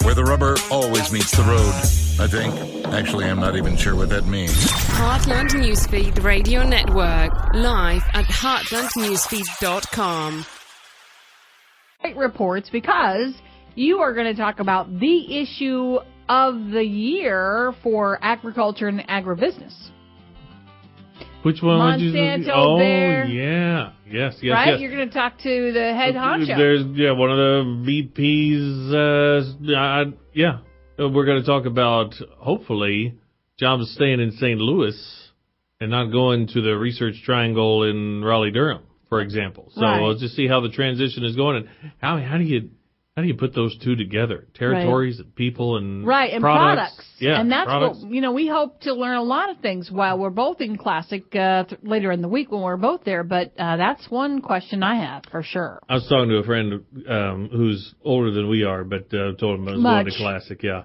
where the rubber always meets the road, I think. Actually, I'm not even sure what that means. Heartland Newsfeed Radio Network, live at heartlandnewsfeed.com. Reports, because you are going to talk about the issue of the year for agriculture and agribusiness. Which one would you Monsanto say? Oh, Bear. yeah. Yes. Right? Yes. You're going to talk to the head honcho. There's, one of the VPs, we're going to talk about, hopefully, jobs staying in St. Louis and not going to the Research Triangle in Raleigh-Durham, for example. So Right. we'll just see how the transition is going and how do you put those two together? Territories, and people, and right, and products. Yeah, and that's products. what, we hope to learn a lot of things while we're both in Classic later in the week when we're both there. But that's one question I have for sure. I was talking to a friend who's older than we are, but told him I was going to Classic. Yeah,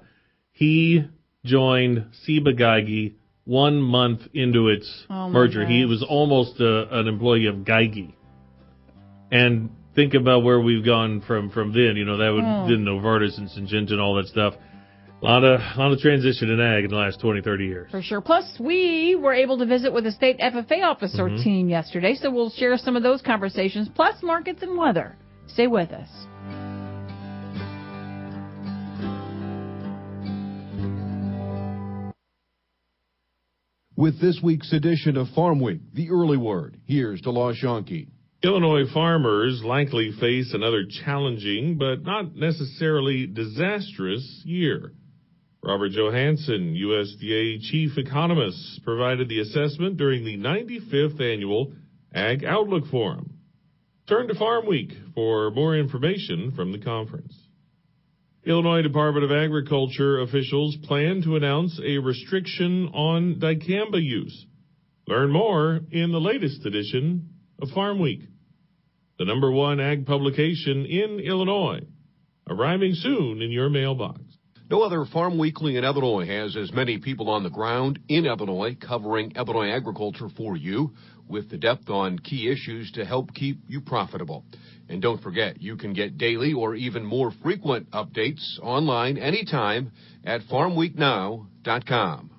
he joined Ciba-Geigy 1 month into its merger. gosh. He was almost an employee of Geigy, and think about where we've gone from then. Then Novartis and Syngenta and all that stuff. A lot of transition in ag in the last 20, 30 years. For sure. Plus, we were able to visit with a state FFA officer team yesterday, so we'll share some of those conversations, plus markets and weather. Stay with us. With this week's edition of Farm Week, the early word, here's DeLaw Shonke. Illinois farmers likely face another challenging but not necessarily disastrous year. Robert Johansson, USDA chief economist, provided the assessment during the 95th annual Ag Outlook Forum. Turn to Farm Week for more information from the conference. Illinois Department of Agriculture officials plan to announce a restriction on dicamba use. Learn more in the latest edition of Farm Week, the #1 ag publication in Illinois, arriving soon in your mailbox. No other farm weekly in Illinois has as many people on the ground in Illinois covering Illinois agriculture for you with the depth on key issues to help keep you profitable. And don't forget, you can get daily or even more frequent updates online anytime at farmweeknow.com.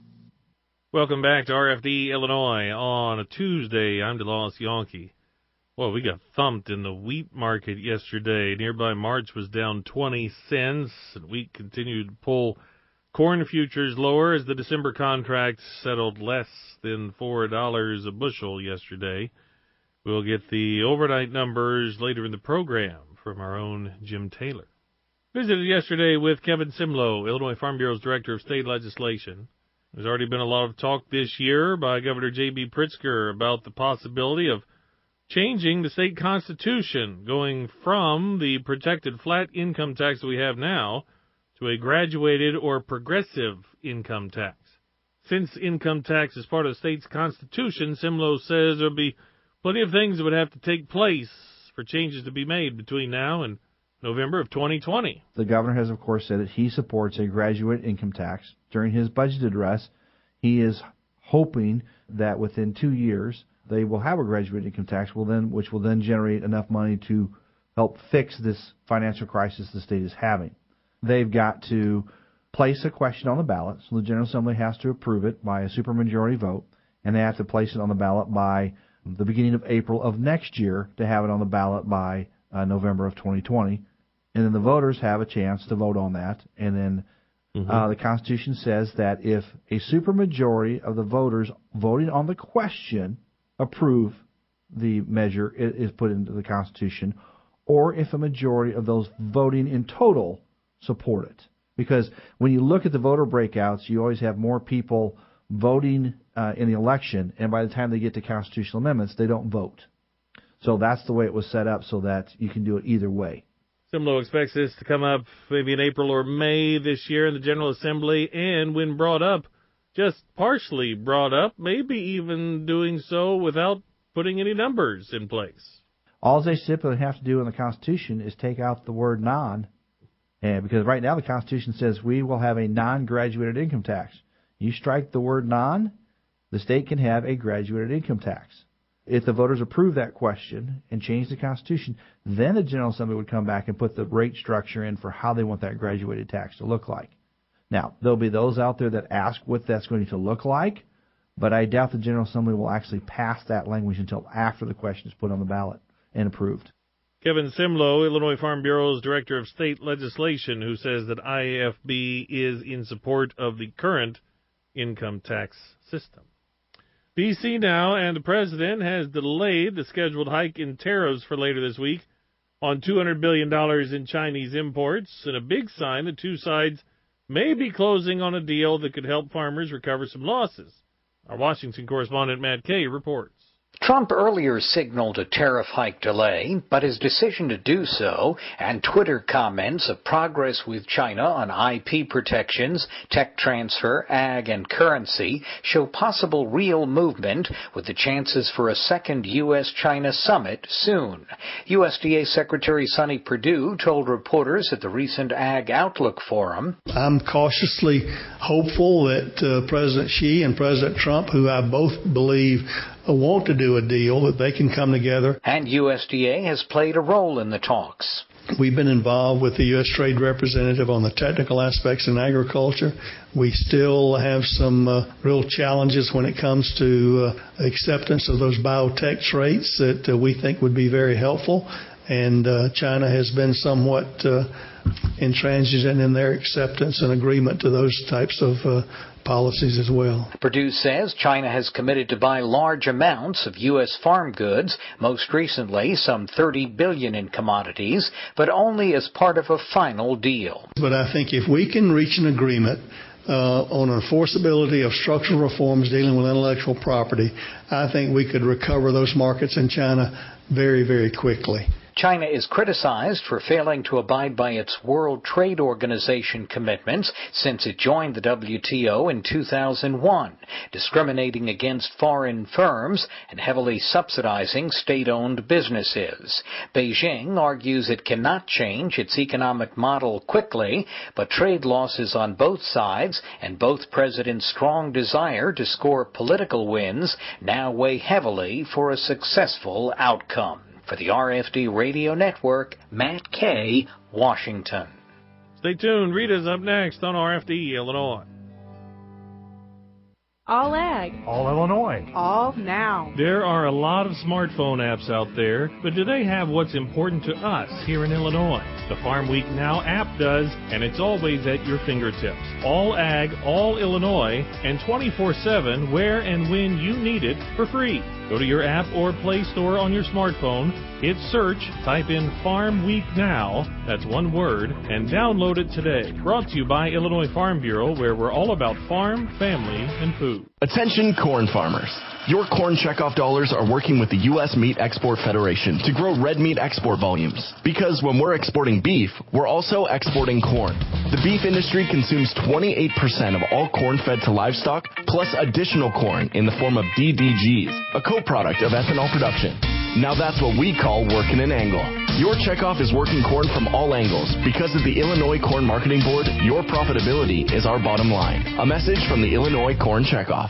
Welcome back to RFD Illinois on a Tuesday. I'm DeLaw Shonke. Well, we got thumped in the wheat market yesterday. Nearby March was down 20 cents, and wheat continued to pull corn futures lower as the December contract settled less than $4 a bushel yesterday. We'll get the overnight numbers later in the program from our own Jim Taylor. Visited yesterday with Kevin Simlow, Illinois Farm Bureau's Director of State Legislation. There's already been a lot of talk this year by Governor J.B. Pritzker about the possibility of changing the state constitution, going from the protected flat income tax that we have now to a graduated or progressive income tax. Since income tax is part of the state's constitution, Simlow says there'll be plenty of things that would have to take place for changes to be made between now and November of 2020. The governor has, of course, said that he supports a graduate income tax. During his budget address, he is hoping that within 2 years they will have a graduate income tax, which will then generate enough money to help fix this financial crisis the state is having. They've got to place a question on the ballot, so the General Assembly has to approve it by a supermajority vote, and they have to place it on the ballot by the beginning of April of next year to have it on the ballot by November of 2020. And then the voters have a chance to vote on that. And then the Constitution says that if a supermajority of the voters voting on the question approve the measure, it is put into the Constitution, or if a majority of those voting in total support it. Because when you look at the voter breakouts, you always have more people voting in the election, and by the time they get to constitutional amendments, they don't vote. So that's the way it was set up, so that you can do it either way. Simlow expects this to come up maybe in April or May this year in the General Assembly, and when brought up, just partially brought up, maybe even doing so without putting any numbers in place. All they simply have to do in the Constitution is take out the word non, and because right now the Constitution says we will have a non-graduated income tax. You strike the word non, the state can have a graduated income tax. If the voters approve that question and change the Constitution, then the General Assembly would come back and put the rate structure in for how they want that graduated tax to look like. Now, there'll be those out there that ask what that's going to look like, but I doubt the General Assembly will actually pass that language until after the question is put on the ballot and approved. Kevin Simlow, Illinois Farm Bureau's Director of State Legislation, who says that IFB is in support of the current income tax system. D.C. now, and the President has delayed the scheduled hike in tariffs for later this week on $200 billion in Chinese imports, and a big sign the two sides may be closing on a deal that could help farmers recover some losses. Our Washington correspondent Matt Kay reports. Trump earlier signaled a tariff hike delay, but his decision to do so and Twitter comments of progress with China on IP protections, tech transfer, ag, and currency show possible real movement with the chances for a second U.S.-China summit soon. USDA Secretary Sonny Perdue told reporters at the recent Ag Outlook Forum, I'm cautiously hopeful that President Xi and President Trump, who I both believe want to do a deal, that they can come together. And USDA has played a role in the talks. We've been involved with the U.S. Trade Representative on the technical aspects in agriculture. We still have some real challenges when it comes to acceptance of those biotech traits that we think would be very helpful. And China has been somewhat intransigent in their acceptance and agreement to those types of policies as well. Perdue says China has committed to buy large amounts of U.S. farm goods, most recently some $30 billion in commodities, but only as part of a final deal. But I think if we can reach an agreement on enforceability of structural reforms dealing with intellectual property, I think we could recover those markets in China very, very quickly. China is criticized for failing to abide by its World Trade Organization commitments since it joined the WTO in 2001, discriminating against foreign firms and heavily subsidizing state-owned businesses. Beijing argues it cannot change its economic model quickly, but trade losses on both sides and both presidents' strong desire to score political wins now weigh heavily for a successful outcome. For the RFD Radio Network, Matt Kay, Washington. Stay tuned. Rita's up next on RFD Illinois. All Ag. All Illinois. All Now. There are a lot of smartphone apps out there, but do they have what's important to us here in Illinois? The Farm Week Now app does, and it's always at your fingertips. All Ag, All Illinois, and 24/7 where and when you need it for free. Go to your app or Play Store on your smartphone, hit search, type in Farm Week Now, that's one word, and download it today. Brought to you by Illinois Farm Bureau, where we're all about farm, family, and food. Attention corn farmers. Your corn checkoff dollars are working with the U.S. Meat Export Federation to grow red meat export volumes. Because when we're exporting beef, we're also exporting corn. The beef industry consumes 28% of all corn fed to livestock, plus additional corn in the form of DDGs, a co-product of ethanol production. Now that's what we call working an angle. Your checkoff is working corn from all angles. Because of the Illinois Corn Marketing Board, your profitability is our bottom line. A message from the Illinois Corn Checkoff.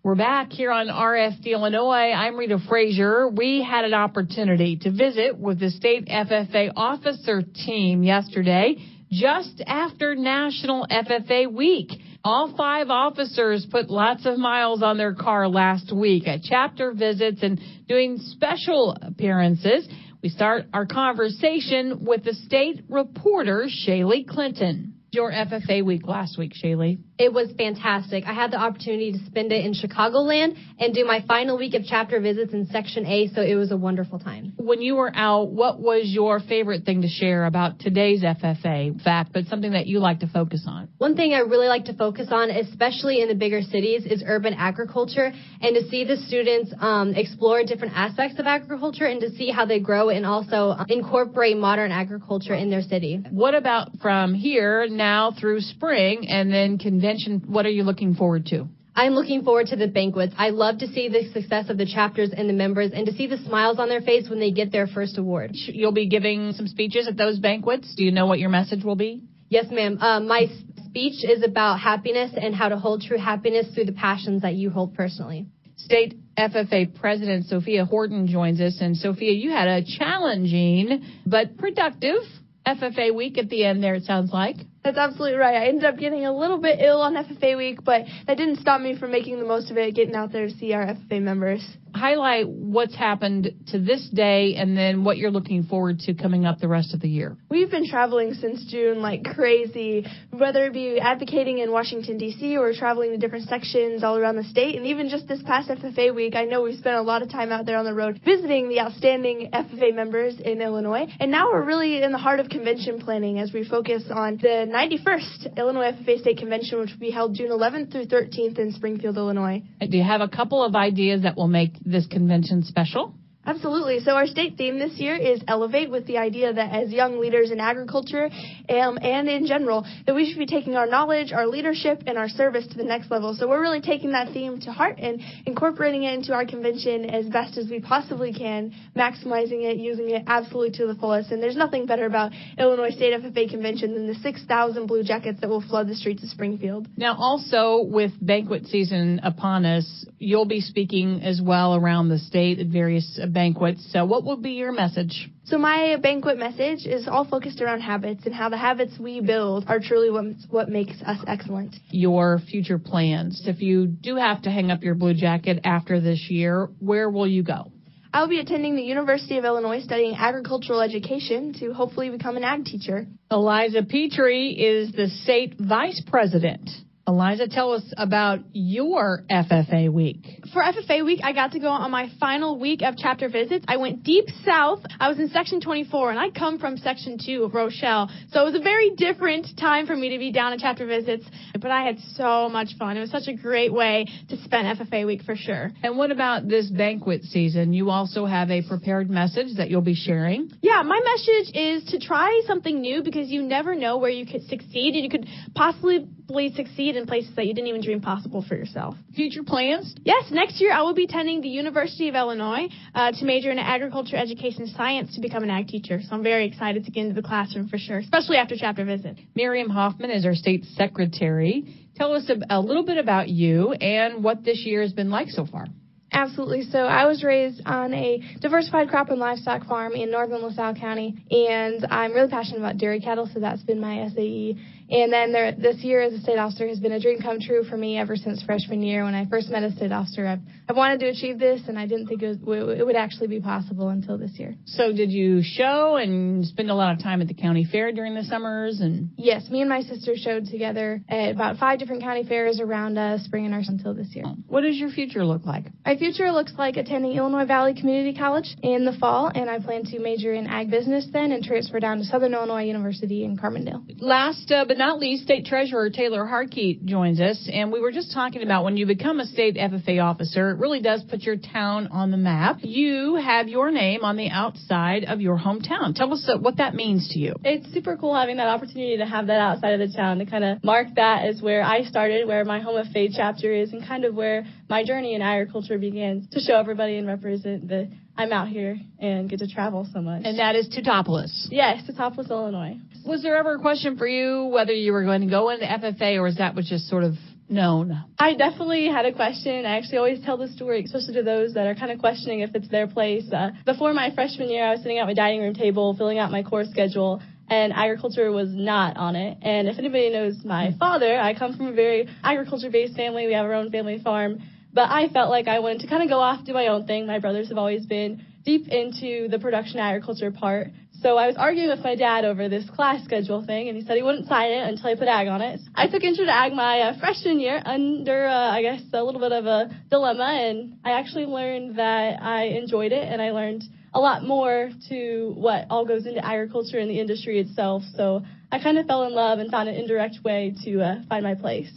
We're back here on RFD Illinois. I'm Rita Frazier. We had an opportunity to visit with the state FFA officer team yesterday, just after National FFA Week. All 5 officers put lots of miles on their car last week at chapter visits and doing special appearances. We start our conversation with the state reporter, Shaylee Clinton. Your FFA week last week, Shaylee. It was fantastic. I had the opportunity to spend it in Chicagoland and do my final week of chapter visits in Section A, so it was a wonderful time. When you were out, what was your favorite thing to share about today's FFA fact, but something that you like to focus on? One thing I really like to focus on, especially in the bigger cities, is urban agriculture, and to see the students explore different aspects of agriculture and to see how they grow and also incorporate modern agriculture in their city. What about from here now through spring and then convention? What are you looking forward to? I'm looking forward to the banquets. I love to see the success of the chapters and the members and to see the smiles on their face when they get their first award. You'll be giving some speeches at those banquets. Do you know what your message will be? Yes, ma'am. My speech is about happiness and how to hold true happiness through the passions that you hold personally. State FFA President Sophia Horton joins us. And Sophia, you had a challenging but productive FFA week at the end there, it sounds like. That's absolutely right. I ended up getting a little bit ill on FFA week, but that didn't stop me from making the most of it, getting out there to see our FFA members. Highlight what's happened to this day and then what you're looking forward to coming up the rest of the year. We've been traveling since June like crazy, whether it be advocating in Washington, D.C. or traveling to different sections all around the state. And even just this past FFA week, I know we've spent a lot of time out there on the road visiting the outstanding FFA members in Illinois. And now we're really in the heart of convention planning as we focus on the 91st Illinois FFA State Convention, which will be held June 11th through 13th in Springfield, Illinois. Do you have a couple of ideas that will make this convention special? Absolutely. So our state theme this year is Elevate, with the idea that as young leaders in agriculture and in general, that we should be taking our knowledge, our leadership, and our service to the next level. So we're really taking that theme to heart and incorporating it into our convention as best as we possibly can, maximizing it, using it absolutely to the fullest. And there's nothing better about Illinois State FFA Convention than the 6,000 blue jackets that will flood the streets of Springfield. Now, also with banquet season upon us, you'll be speaking as well around the state at various banquets. So what will be your message? So my banquet message is all focused around habits and how the habits we build are truly what makes us excellent. Your future plans. If you do have to hang up your blue jacket after this year, where will you go? I'll be attending the University of Illinois studying agricultural education to hopefully become an ag teacher. Eliza Petrie is the state vice president. Eliza, tell us about your FFA week. For FFA week, I got to go on my final week of chapter visits. I went deep south. I was in Section 24, and I come from Section 2 of Rochelle. So it was a very different time for me to be down at chapter visits, but I had so much fun. It was such a great way to spend FFA week for sure. And what about this banquet season? You also have a prepared message that you'll be sharing. Yeah, my message is to try something new because you never know where you could succeed, and you could possibly succeed in places that you didn't even dream possible for yourself. Future plans? Yes, next year I will be attending the University of Illinois to major in agriculture, education, science to become an ag teacher. So I'm very excited to get into the classroom for sure, especially after chapter visit. Miriam Hoffman is our state secretary. Tell us a little bit about you and what this year has been like so far. Absolutely. So I was raised on a diversified crop and livestock farm in northern LaSalle County, and I'm really passionate about dairy cattle, so that's been my SAE. And then this year as a state officer has been a dream come true for me ever since freshman year. When I first met a state officer, I've wanted to achieve this, and I didn't think it would actually be possible until this year. So did you show and spend a lot of time at the county fair during the summers? And Yes, me and my sister showed together at about 5 different county fairs around spring and our until this year. What does your future look like? My future looks like attending Illinois Valley Community College in the fall, and I plan to major in ag business then and transfer down to Southern Illinois University in Carbondale. Last but not least, State Treasurer Taylor Hartke joins us, and we were just talking about when you become a state FFA officer, it really does put your town on the map. You have your name on the outside of your hometown. Tell us what that means to you. It's super cool having that opportunity to have that outside of the town, to kind of mark that as where I started, where my home of faith chapter is, and kind of where my journey in agriculture began, to show everybody and represent that I'm out here and get to travel so much. And that is Teutopolis. Yes, Teutopolis, Illinois. Was there ever a question for you whether you were going to go into FFA, or is that was just sort of known? I definitely had a question. I actually always tell the story, especially to those that are kind of questioning if it's their place. Before my freshman year, I was sitting at my dining room table, filling out my course schedule, and agriculture was not on it. And if anybody knows my father, I come from a very agriculture-based family. We have our own family farm. But I felt like I wanted to kind of go off, do my own thing. My brothers have always been deep into the production agriculture part. So I was arguing with my dad over this class schedule thing, and he said he wouldn't sign it until I put ag on it. I took intro to ag my freshman year under, I guess, a little bit of a dilemma, and I actually learned that I enjoyed it, and I learned a lot more to what all goes into agriculture and the industry itself. So I kind of fell in love and found an indirect way to find my place.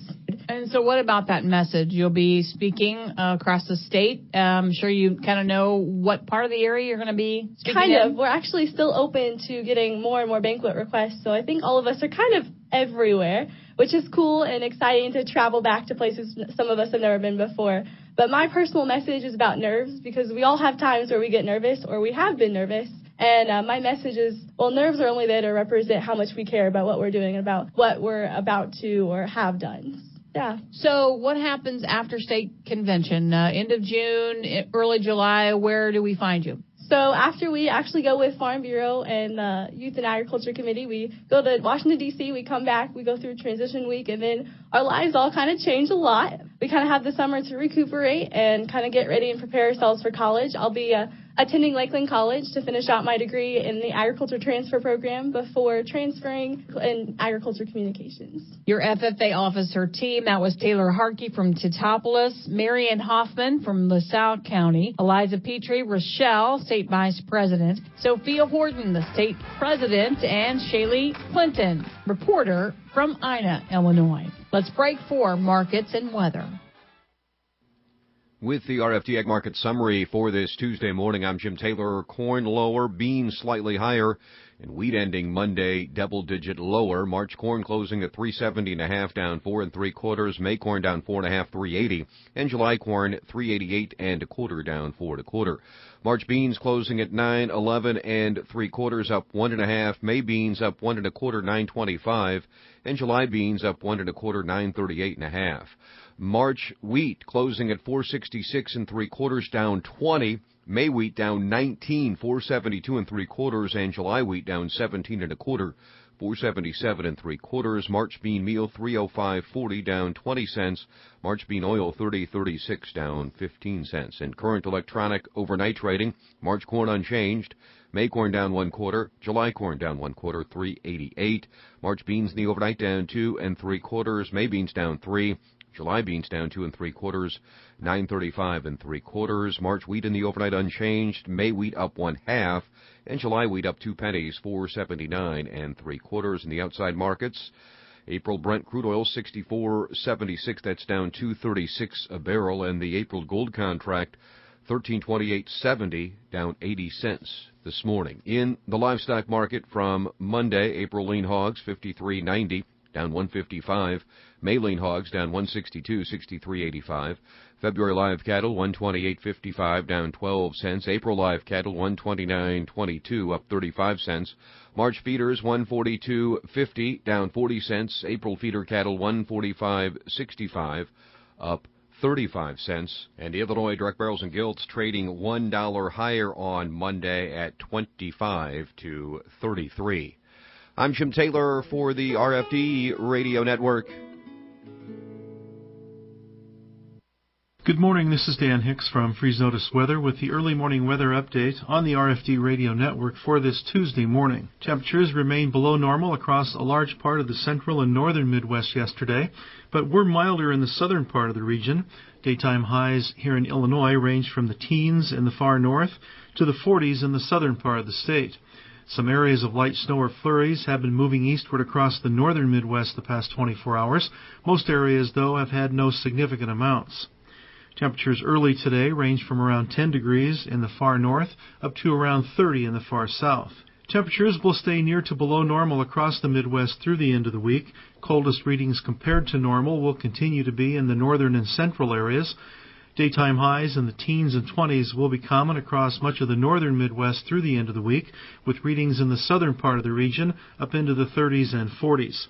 And so what about that message? You'll be speaking across the state. I'm sure you kind of know what part of the area you're going to be speaking Kind in. of. We're actually still open to getting more and more banquet requests. So I think all of us are kind of everywhere, which is cool and exciting to travel back to places some of us have never been before. But my personal message is about nerves, because we all have times where we get nervous or we have been nervous. And my message is, well, nerves are only there to represent how much we care about what we're doing and about what we're about to or have done. Yeah. So what happens after state convention? End of June, early July, where do we find you? So after we actually go with Farm Bureau and Youth and Agriculture Committee, we go to Washington, D.C., we come back, we go through transition week, and then our lives all kind of change a lot. We kind of have the summer to recuperate and kind of get ready and prepare ourselves for college. I'll be attending Lakeland College to finish out my degree in the agriculture transfer program before transferring in agriculture communications. Your FFA officer team, that was Taylor Harkey from Teutopolis, Marianne Hoffman from LaSalle County, Eliza Petrie, Rochelle, State Vice President, Sophia Horton, the State President, and Shaylee Clinton, reporter from Ina, Illinois. Let's break for markets and weather. With the RFD Ag Market Summary for this Tuesday morning, I'm Jim Taylor. Corn lower, beans slightly higher, and wheat ending Monday double-digit lower. March corn closing at 370.5, down 4 3/4. May corn down 4.5, 380, and July corn 388 1/4, down 4 1/4. March beans closing at 911 3/4, up 1.5. May beans up 1 1/4, 925, and July beans up 1 1/4, 938.5. March wheat closing at 466 3/4, down 20. May wheat down 19, 472 3/4, and July wheat down 17 1/4, 477 3/4. March bean meal 305.40, down 20 cents. March bean oil 30.36, down 15 cents. In current electronic overnight trading, March corn unchanged. May corn down 1/4, July corn down 1/4, 388. March beans in the overnight down 2 3/4. May beans down 3. July beans down 2 3/4, 935 3/4. March wheat in the overnight unchanged. May wheat up 1/2, and July wheat up 2 pennies, 479 3/4. In the outside markets, April Brent crude oil 64.76. That's down 2.36 a barrel, and the April gold contract 1328.70, down 80 cents this morning. In the livestock market from Monday, April lean hogs 53.90. Down 155. May lean hogs down 162, 63.85. February live cattle 128.55, down 12 cents. April live cattle 129.22, up 35 cents. March feeders 142.50, down 40 cents. April feeder cattle 145.65, up 35 cents. And the Illinois direct barrels and gilts trading $1 higher on Monday at 25 to 33. I'm Jim Taylor for the RFD Radio Network. Good morning, this is Dan Hicks from Freeze Notice Weather with the early morning weather update on the RFD Radio Network for this Tuesday morning. Temperatures remain below normal across a large part of the central and northern Midwest yesterday, but were milder in the southern part of the region. Daytime highs here in Illinois range from the teens in the far north to the 40s in the southern part of the state. Some areas of light snow or flurries have been moving eastward across the northern Midwest the past 24 hours. Most areas, though, have had no significant amounts. Temperatures early today range from around 10 degrees in the far north up to around 30 in the far south. Temperatures will stay near to below normal across the Midwest through the end of the week. Coldest readings compared to normal will continue to be in the northern and central areas. Daytime highs in the teens and 20s will be common across much of the northern Midwest through the end of the week, with readings in the southern part of the region up into the 30s and 40s.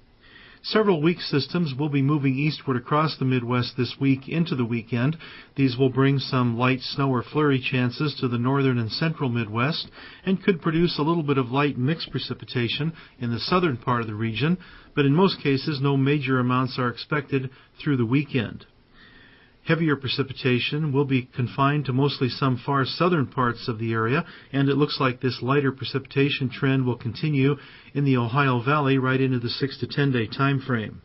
Several weak systems will be moving eastward across the Midwest this week into the weekend. These will bring some light snow or flurry chances to the northern and central Midwest and could produce a little bit of light mixed precipitation in the southern part of the region, but in most cases no major amounts are expected through the weekend. Heavier precipitation will be confined to mostly some far southern parts of the area, and it looks like this lighter precipitation trend will continue in the Ohio Valley right into the 6 to 10 day time frame.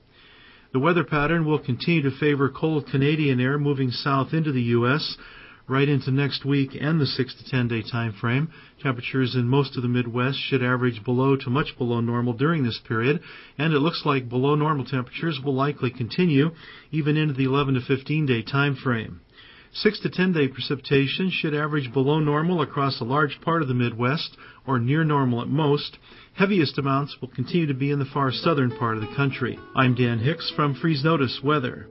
The weather pattern will continue to favor cold Canadian air moving south into the U.S. right into next week and the 6 to 10 day time frame. Temperatures in most of the Midwest should average below to much below normal during this period, and it looks like below normal temperatures will likely continue even into the 11 to 15 day time frame. 6 to 10 day precipitation should average below normal across a large part of the Midwest, or near normal at most. Heaviest amounts will continue to be in the far southern part of the country. I'm Dan Hicks from Freeze Notice Weather.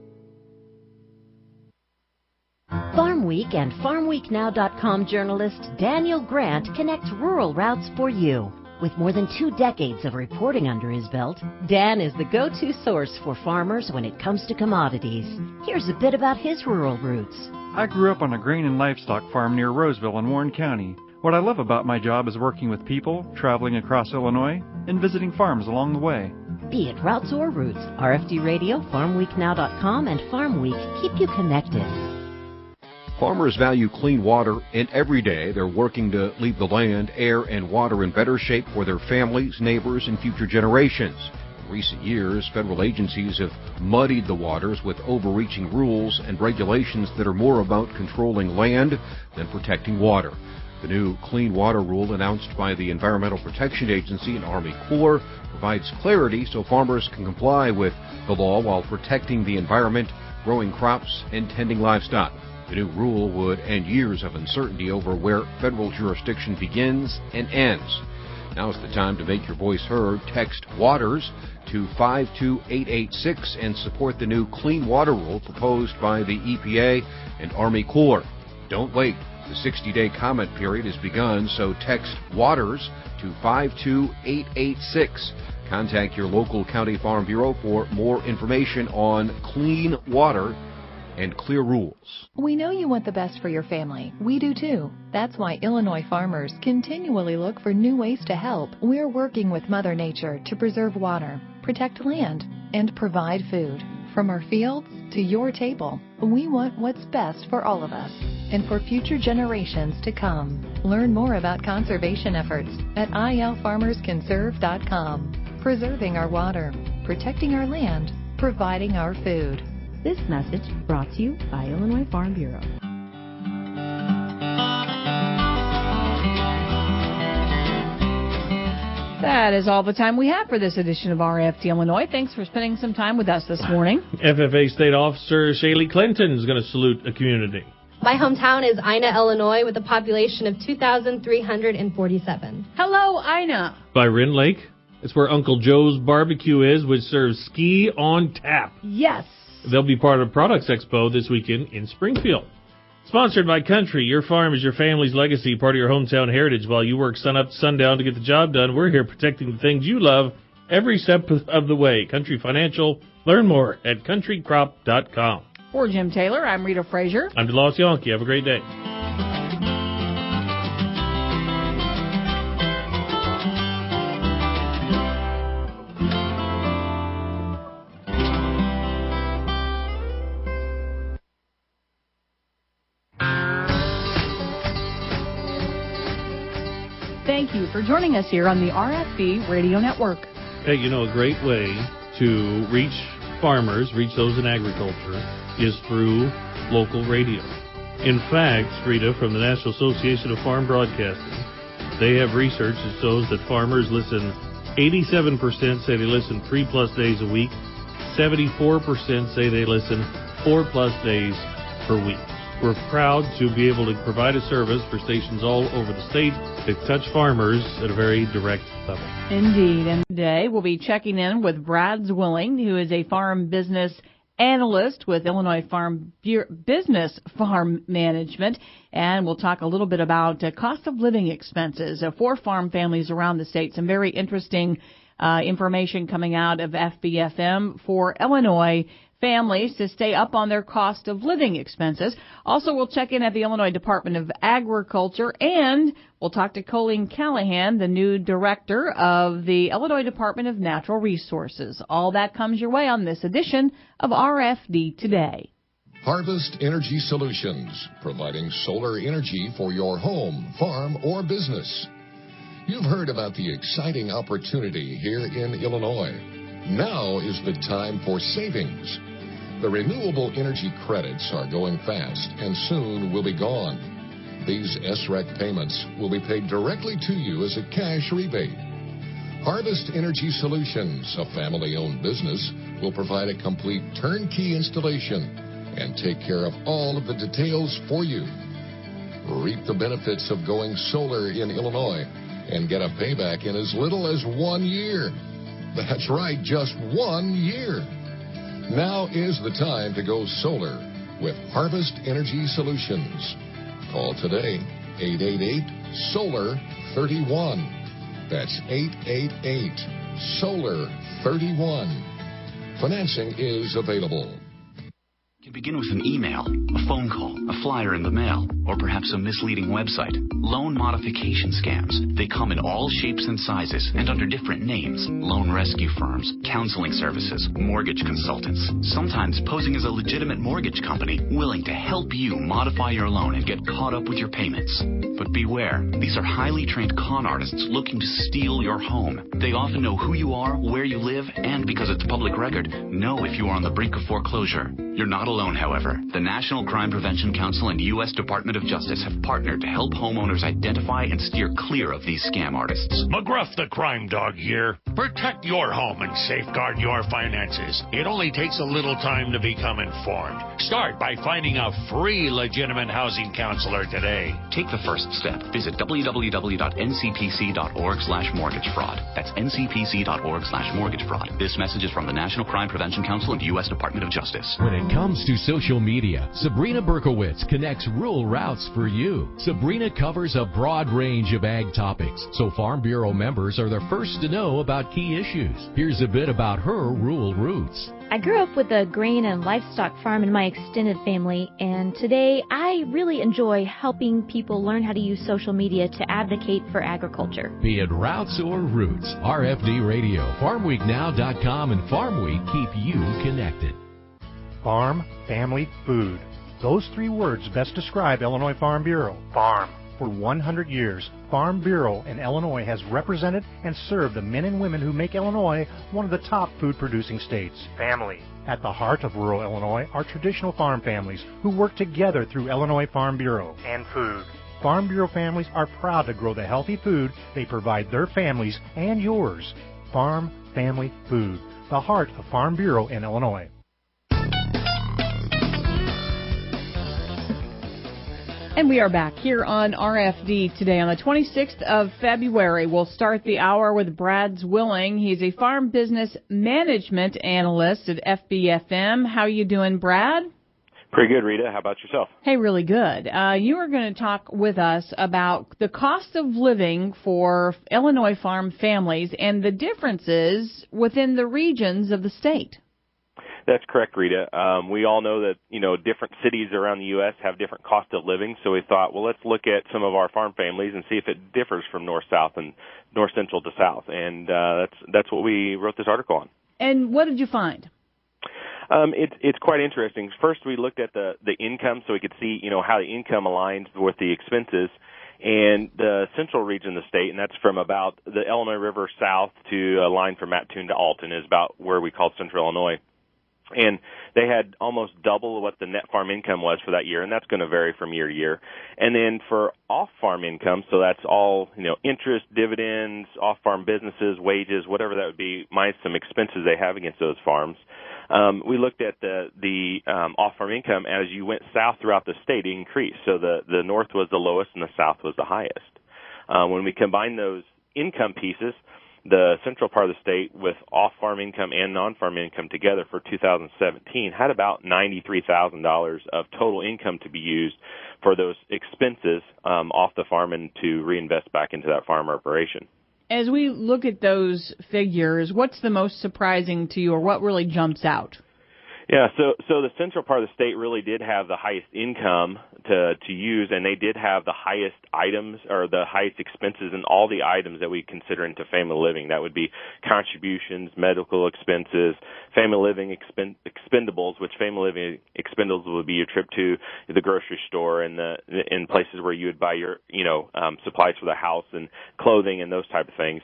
Farm Week and FarmWeekNow.com journalist Daniel Grant connect rural routes for you. With more than 2 decades of reporting under his belt, Dan is the go-to source for farmers when it comes to commodities. Here's a bit about his rural roots. I grew up on a grain and livestock farm near Roseville in Warren County. What I love about my job is working with people, traveling across Illinois, and visiting farms along the way. Be it routes or roots, RFD Radio, FarmWeekNow.com, and Farm Week keep you connected. Farmers value clean water, and every day they're working to leave the land, air, and water in better shape for their families, neighbors, and future generations. In recent years, federal agencies have muddied the waters with overreaching rules and regulations that are more about controlling land than protecting water. The new Clean Water Rule announced by the Environmental Protection Agency and Army Corps provides clarity so farmers can comply with the law while protecting the environment, growing crops, and tending livestock. The new rule would end years of uncertainty over where federal jurisdiction begins and ends. Now's the time to make your voice heard. Text WATERS to 52886 and support the new Clean Water Rule proposed by the EPA and Army Corps. Don't wait. The 60-day comment period has begun, so text WATERS to 52886. Contact your local county farm bureau for more information on clean water and clear rules. We know you want the best for your family. We do too. That's why Illinois farmers continually look for new ways to help. We're working with Mother Nature to preserve water, protect land, and provide food. From our fields to your table, we want what's best for all of us and for future generations to come. Learn more about conservation efforts at ilfarmersconserve.com. Preserving our water, protecting our land, providing our food. This message brought to you by Illinois Farm Bureau. That is all the time we have for this edition of RFD Illinois. Thanks for spending some time with us this morning. FFA State Officer Shaylee Clinton is going to salute a community. My hometown is Ina, Illinois, with a population of 2,347. Hello, Ina. By Wren Lake. It's where Uncle Joe's Barbecue is, which serves ski on tap. Yes. They'll be part of Products Expo this weekend in Springfield. Sponsored by Country. Your farm is your family's legacy, part of your hometown heritage. While you work sun up to sundown to get the job done, we're here protecting the things you love every step of the way. Country Financial. Learn more at countrycrop.com. For Jim Taylor, I'm Rita Frazier. I'm DeLoss Yankee. Have a great day. Thank you for joining us here on the RFD Radio Network. Hey, you know, a great way to reach farmers, reach those in agriculture, is through local radio. In fact, Rita, from the National Association of Farm Broadcasting, they have research that shows that farmers listen, 87% say they listen 3+ days a week, 74% say they listen 4+ days per week. We're proud to be able to provide a service for stations all over the state that touch farmers at a very direct level. Indeed. And today we'll be checking in with Brad Zwilling, who is a farm business analyst with Illinois Business Farm Management. And we'll talk a little bit about cost of living expenses for farm families around the state. Some very interesting information coming out of FBFM for Illinois families to stay up on their cost of living expenses. Also, we'll check in at the Illinois Department of Agriculture, and we'll talk to Colleen Callahan, the new director of the Illinois Department of Natural Resources. All that comes your way on this edition of RFD Today. Harvest Energy Solutions, providing solar energy for your home, farm, or business. You've heard about the exciting opportunity here in Illinois. Now is the time for savings. The renewable energy credits are going fast and soon will be gone. These SREC payments will be paid directly to you as a cash rebate. Harvest Energy Solutions, a family-owned business, will provide a complete turnkey installation and take care of all of the details for you. Reap the benefits of going solar in Illinois and get a payback in as little as 1 year. That's right, just 1 year. Now is the time to go solar with Harvest Energy Solutions. Call today, 888-SOLAR-31. That's 888-SOLAR-31. Financing is available. Can begin with an email, a phone call, a flyer in the mail, or perhaps a misleading website. Loan modification scams. They come in all shapes and sizes and under different names. Loan rescue firms, counseling services, mortgage consultants, sometimes posing as a legitimate mortgage company willing to help you modify your loan and get caught up with your payments. But beware, these are highly trained con artists looking to steal your home. They often know who you are, where you live, and because it's public record, know if you are on the brink of foreclosure. You're not alone, however. The National Crime Prevention Council and U.S. Department of Justice have partnered to help homeowners identify and steer clear of these scam artists. McGruff the Crime Dog here. Protect your home and safeguard your finances. It only takes a little time to become informed. Start by finding a free legitimate housing counselor today. Take the first step. Visit www.ncpc.org/mortgage-fraud. That's ncpc.org/mortgage-fraud. This message is from the National Crime Prevention Council and U.S. Department of Justice. When it comes to social media, Sabrina Berkowitz connects rural routes for you. Sabrina covers a broad range of ag topics, so Farm Bureau members are the first to know about key issues. Here's a bit about her rural roots. I grew up with a grain and livestock farm in my extended family, and today I really enjoy helping people learn how to use social media to advocate for agriculture. Be it routes or roots, RFD Radio, FarmWeekNow.com, and Farm Week keep you connected. Farm, family, food. Those three words best describe Illinois Farm Bureau. Farm. For 100 years, Farm Bureau in Illinois has represented and served the men and women who make Illinois one of the top food-producing states. Family. At the heart of rural Illinois are traditional farm families who work together through Illinois Farm Bureau. And food. Farm Bureau families are proud to grow the healthy food they provide their families and yours. Farm, family, food. The heart of Farm Bureau in Illinois. And we are back here on RFD today on the 26th of February. We'll start the hour with Brad Zwilling. He's a farm business management analyst at FBFM. How you doing, Brad? Pretty good, Rita. How about yourself? Hey, really good. You are going to talk with us about the cost of living for Illinois farm families and the differences within the regions of the state. That's correct, Rita. We all know that, different cities around the U.S. have different cost of living, so we thought, well, let's look at some of our farm families and see if it differs from north-south and north-central to south, and that's what we wrote this article on. And what did you find? It's quite interesting. First, we looked at the income, so we could see, how the income aligns with the expenses. And the central region of the state, and that's from about the Illinois River south to a line from Mattoon to Alton, is about where we call central Illinois. And they had almost double what the net farm income was for that year, and that's going to vary from year to year. And then for off-farm income, so that's all, interest, dividends, off-farm businesses, wages, whatever that would be, minus some expenses they have against those farms. We looked at the off-farm income as you went south throughout the state, it increased. So the north was the lowest and the south was the highest. When we combine those income pieces, the central part of the state with off-farm income and non-farm income together for 2017 had about $93,000 of total income to be used for those expenses off the farm and to reinvest back into that farm operation. As we look at those figures, what's the most surprising to you, or what really jumps out? Yeah, so the central part of the state really did have the highest income to use, and they did have the highest items or the highest expenses in all the items that we consider into family living. That would be contributions, medical expenses, family living expendables, which family living expendables would be your trip to the grocery store and in places where you would buy your supplies for the house and clothing and those type of things.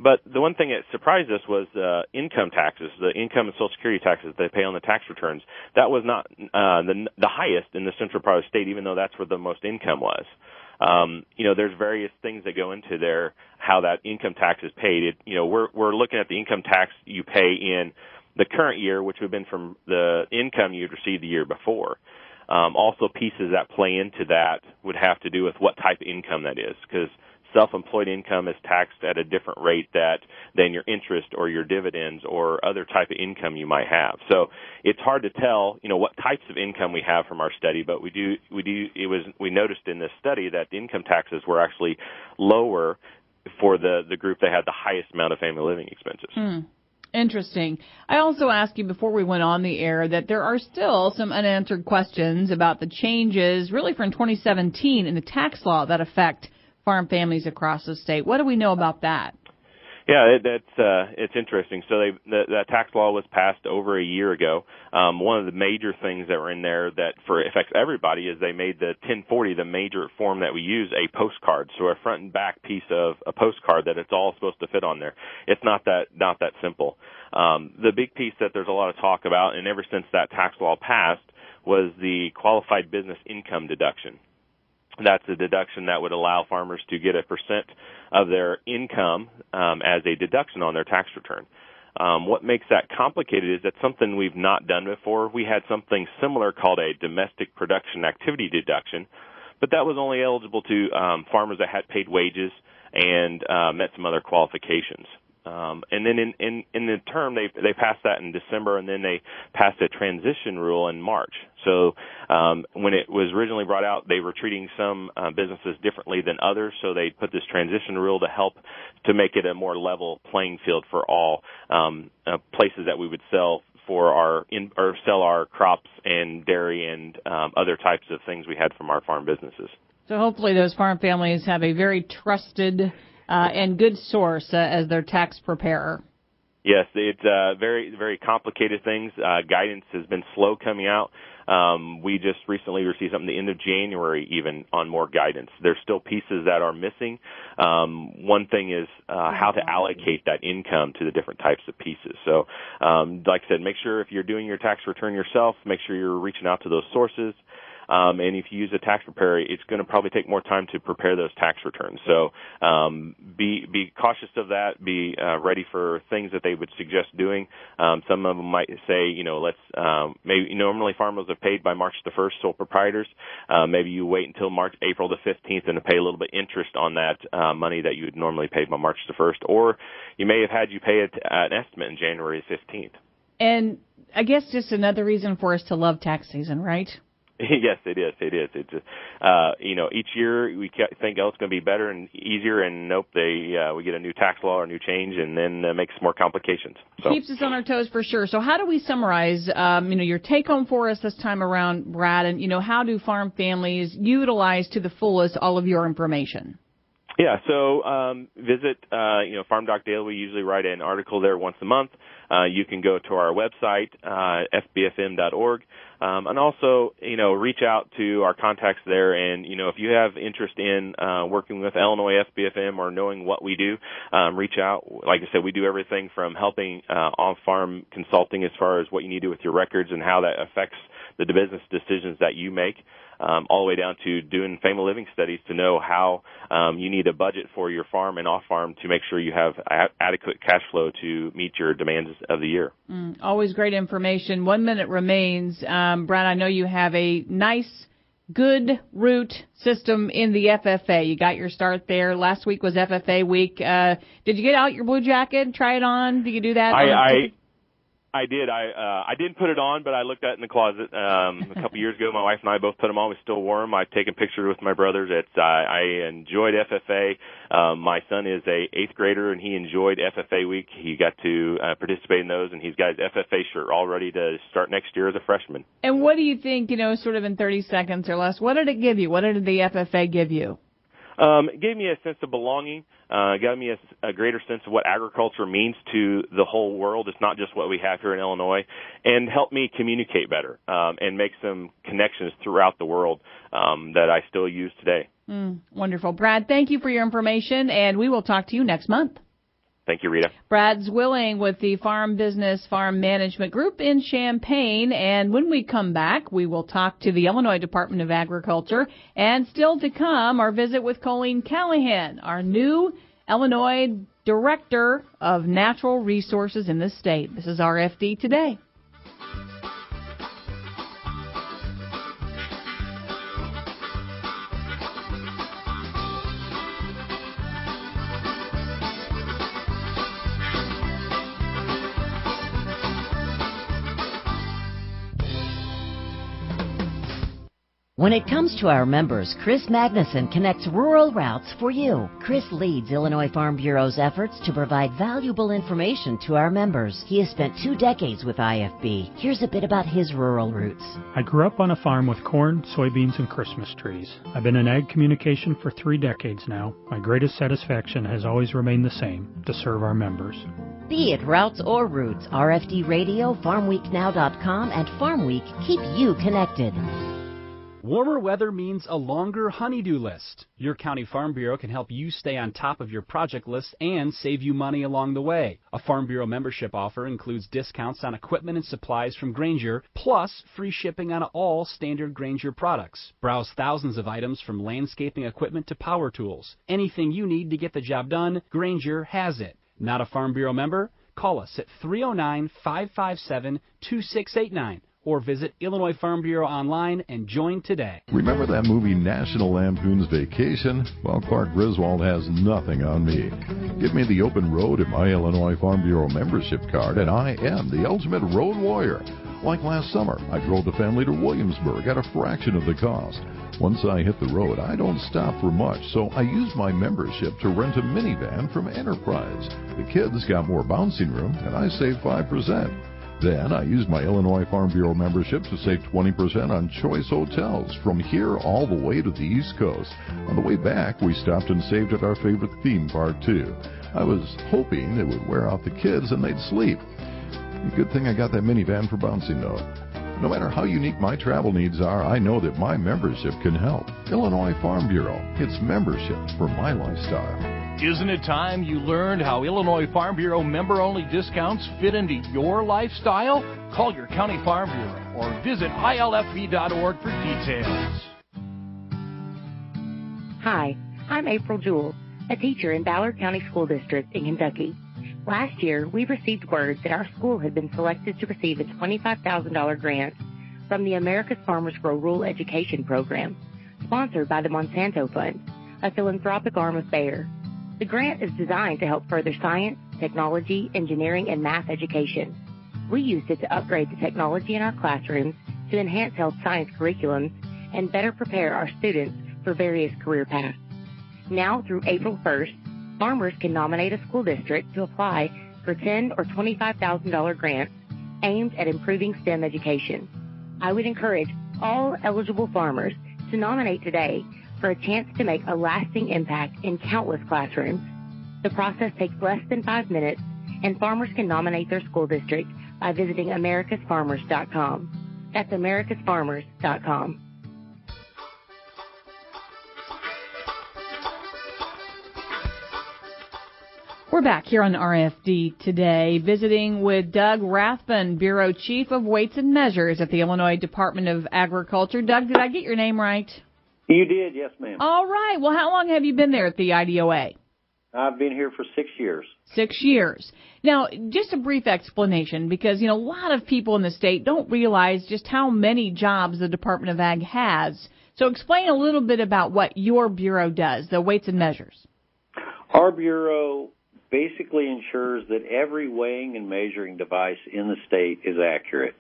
But the one thing that surprised us was income taxes, the income and Social Security taxes they pay on the tax returns. That was not the highest in the central part of the state, even though that's where the most income was. There's various things that go into there, how that income tax is paid. We're looking at the income tax you pay in the current year, which would have been from the income you'd received the year before. Also, pieces that play into that would have to do with what type of income that is, because self-employed income is taxed at a different rate than your interest or your dividends or other type of income you might have. So it's hard to tell, what types of income we have from our study, but we noticed in this study that the income taxes were actually lower for the group that had the highest amount of family living expenses. Interesting. I also asked you before we went on the air that there are still some unanswered questions about the changes really from 2017 in the tax law that affect farm families across the state. What do we know about that? Yeah, it's interesting. So that tax law was passed over a year ago. One of the major things that were in there that affects everybody is they made the 1040, the major form that we use, a postcard. So a front and back piece of a postcard that it's all supposed to fit on there. It's not that simple. The big piece that there's a lot of talk about, and ever since that tax law passed, was the qualified business income deduction. That's a deduction that would allow farmers to get a percent of their income as a deduction on their tax return. What makes that complicated is that's something we've not done before. We had something similar called a domestic production activity deduction, but that was only eligible to farmers that had paid wages and met some other qualifications. And then in the term, they passed that in December, and then they passed a transition rule in March. So when it was originally brought out, they were treating some businesses differently than others, so they put this transition rule to help to make it a more level playing field for all places that we would sell sell our crops and dairy and other types of things we had from our farm businesses. So hopefully those farm families have a very trusted and good source as their tax preparer. Yes, it's very, very complicated things. Guidance has been slow coming out. We just recently received something at the end of January even on more guidance. There's still pieces that are missing. One thing is how to allocate that income to the different types of pieces. So, like I said, make sure if you're doing your tax return yourself, make sure you're reaching out to those sources. And if you use a tax preparer, it's going to probably take more time to prepare those tax returns. So be cautious of that. Be ready for things that they would suggest doing. Some of them might say, let's maybe normally farmers are paid by March the 1st, sole proprietors. Maybe you wait until April the 15th and pay a little bit interest on that money that you would normally pay by March the 1st. Or you may have had you pay an estimate in January the 15th. And I guess just another reason for us to love tax season, right? Yes, it is. It's just, each year we think, it's going to be better and easier, and nope, we get a new tax law or a new change, and then it makes more complications. So. Keeps us on our toes for sure. So how do we summarize, your take home for us this time around, Brad, and, how do farm families utilize to the fullest all of your information? Yeah, so visit, Farm Doc Daily. We usually write an article there once a month. You can go to our website, fbfm.org, and also, reach out to our contacts there. And, if you have interest in working with Illinois FBFM or knowing what we do, reach out. Like I said, we do everything from helping on-farm consulting as far as what you need to do with your records and how that affects the business decisions that you make, all the way down to doing family living studies to know how you need a budget for your farm and off-farm to make sure you have adequate cash flow to meet your demands of the year. Always great information. 1 minute remains. Brad, I know you have a nice, good route system in the FFA. You got your start there. Last week was FFA week. Did you get out your blue jacket, try it on? Did you do that? I did. I didn't put it on, but I looked at it in the closet a couple years ago. My wife and I both put them on. We still wore them. I've taken pictures with my brothers. I enjoyed FFA. My son is a 8th grader, and he enjoyed FFA week. He got to participate in those, and he's got his FFA shirt all ready to start next year as a freshman. And what do you think, sort of in 30 seconds or less, what did it give you? What did the FFA give you? It gave me a sense of belonging, got me a greater sense of what agriculture means to the whole world. It's not just what we have here in Illinois, and helped me communicate better and make some connections throughout the world that I still use today. Wonderful. Brad, thank you for your information, and we will talk to you next month. Thank you, Rita. Brad Zwilling with the Farm Business Farm Management Group in Champaign. And when we come back, we will talk to the Illinois Department of Agriculture. And still to come, our visit with Colleen Callahan, our new Illinois Director of Natural Resources in the state. This is RFD Today. When it comes to our members, Chris Magnuson connects rural routes for you. Chris leads Illinois Farm Bureau's efforts to provide valuable information to our members. He has spent 2 decades with IFB. Here's a bit about his rural roots. I grew up on a farm with corn, soybeans, and Christmas trees. I've been in ag communication for 3 decades now. My greatest satisfaction has always remained the same, to serve our members. Be it routes or roots, RFD Radio, FarmWeekNow.com, and Farm Week keep you connected. Warmer weather means a longer honey-do list. Your county farm bureau can help you stay on top of your project list and save you money along the way. A Farm Bureau membership offer includes discounts on equipment and supplies from Grainger, plus free shipping on all standard Grainger products. Browse thousands of items from landscaping equipment to power tools. Anything you need to get the job done, Grainger has it. Not a Farm Bureau member? Call us at 309-557-2689. Or visit Illinois Farm Bureau online and join today. Remember that movie National Lampoon's Vacation? Well, Clark Griswold has nothing on me. Give me the open road in my Illinois Farm Bureau membership card, and I am the ultimate road warrior. Like last summer, I drove the family to Williamsburg at a fraction of the cost. Once I hit the road, I don't stop for much, so I used my membership to rent a minivan from Enterprise. The kids got more bouncing room, and I saved 5%. Then I used my Illinois Farm Bureau membership to save 20% on choice hotels from here all the way to the East Coast. On the way back, we stopped and saved at our favorite theme park, too. I was hoping it would wear out the kids and they'd sleep. Good thing I got that minivan for bouncing, though. No matter how unique my travel needs are, I know that my membership can help. Illinois Farm Bureau. It's membership for my lifestyle. Isn't it time you learned how Illinois Farm Bureau member-only discounts fit into your lifestyle? Call your county farm bureau or visit ilfb.org for details. Hi, I'm April Jewell, a teacher in Ballard County School District in Kentucky. Last year, we received word that our school had been selected to receive a $25,000 grant from the America's Farmers Grow Rural Education Program, sponsored by the Monsanto Fund, a philanthropic arm of Bayer. The grant is designed to help further science, technology, engineering, and math education. We used it to upgrade the technology in our classrooms to enhance health science curriculums and better prepare our students for various career paths. Now through April 1st, farmers can nominate a school district to apply for $10,000 or $25,000 grants aimed at improving STEM education. I would encourage all eligible farmers to nominate today for a chance to make a lasting impact in countless classrooms. The process takes less than 5 minutes, and farmers can nominate their school district by visiting americasfarmers.com. That's americasfarmers.com. We're back here on RFD today, visiting with Doug Rathbun, Bureau Chief of Weights and Measures at the Illinois Department of Agriculture. Doug, did I get your name right? You did, yes, ma'am. All right. Well, how long have you been there at the IDOA? I've been here for 6 years. 6 years. Now, just a brief explanation, because, a lot of people in the state don't realize just how many jobs the Department of Ag has. So explain a little bit about what your bureau does, the Weights and Measures. Our bureau basically ensures that every weighing and measuring device in the state is accurate.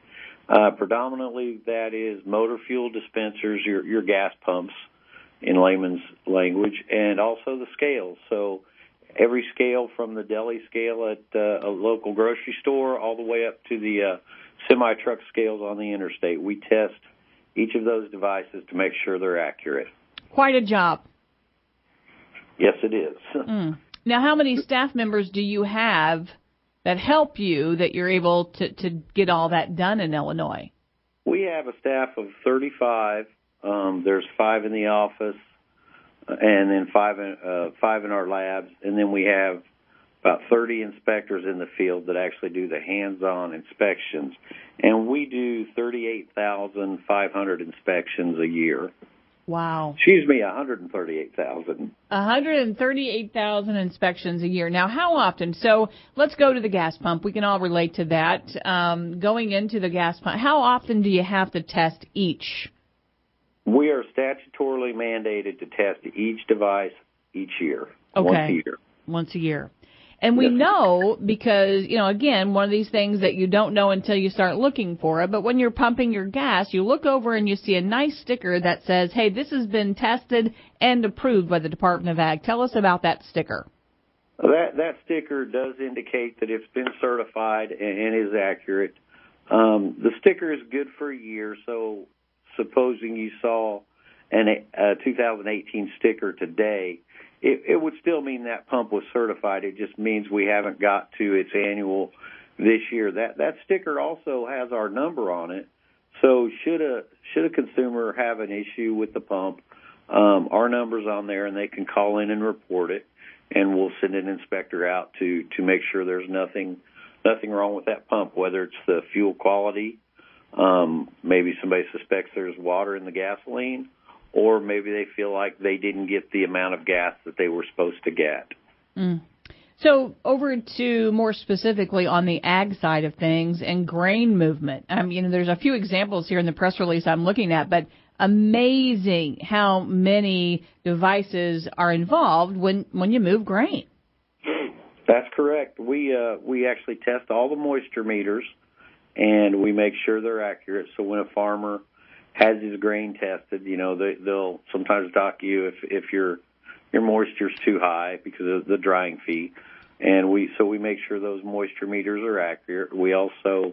Predominantly, that is motor fuel dispensers, your gas pumps, in layman's language, and also the scales. So every scale from the deli scale at a local grocery store all the way up to the semi-truck scales on the interstate. We test each of those devices to make sure they're accurate. Quite a job. Yes, it is. Now, how many staff members do you have that help you that you're able to get all that done in Illinois? We have a staff of 35. There's 5 in the office, and then 5 in our labs, and then we have about 30 inspectors in the field that actually do the hands-on inspections. And we do 38,500 inspections a year. Wow. Excuse me, 138,000. 138,000 inspections a year. Now, how often? So let's go to the gas pump. We can all relate to that. Going into the gas pump, how often do you have to test each? We are statutorily mandated to test each device each year. Okay. Once a year. Once a year. And we know because, again, one of these things that you don't know until you start looking for it, but when you're pumping your gas, you look over and you see a nice sticker that says, hey, this has been tested and approved by the Department of Ag. Tell us about that sticker. That sticker does indicate that it's been certified and is accurate. The sticker is good for a year, so supposing you saw a 2018 sticker today, it would still mean that pump was certified. It just means we haven't got to its annual this year. That sticker also has our number on it. So should a consumer have an issue with the pump, our number's on there, and they can call in and report it, and we'll send an inspector out to make sure there's nothing wrong with that pump, whether it's the fuel quality, maybe somebody suspects there's water in the gasoline, or maybe they feel like they didn't get the amount of gas that they were supposed to get. So over to more specifically on the ag side of things and grain movement. There's a few examples here in the press release I'm looking at, but amazing how many devices are involved when you move grain. That's correct. We actually test all the moisture meters, and we make sure they're accurate. So when a farmer has his grain tested, they'll sometimes dock you if your moisture's too high because of the drying fee, and we make sure those moisture meters are accurate. We also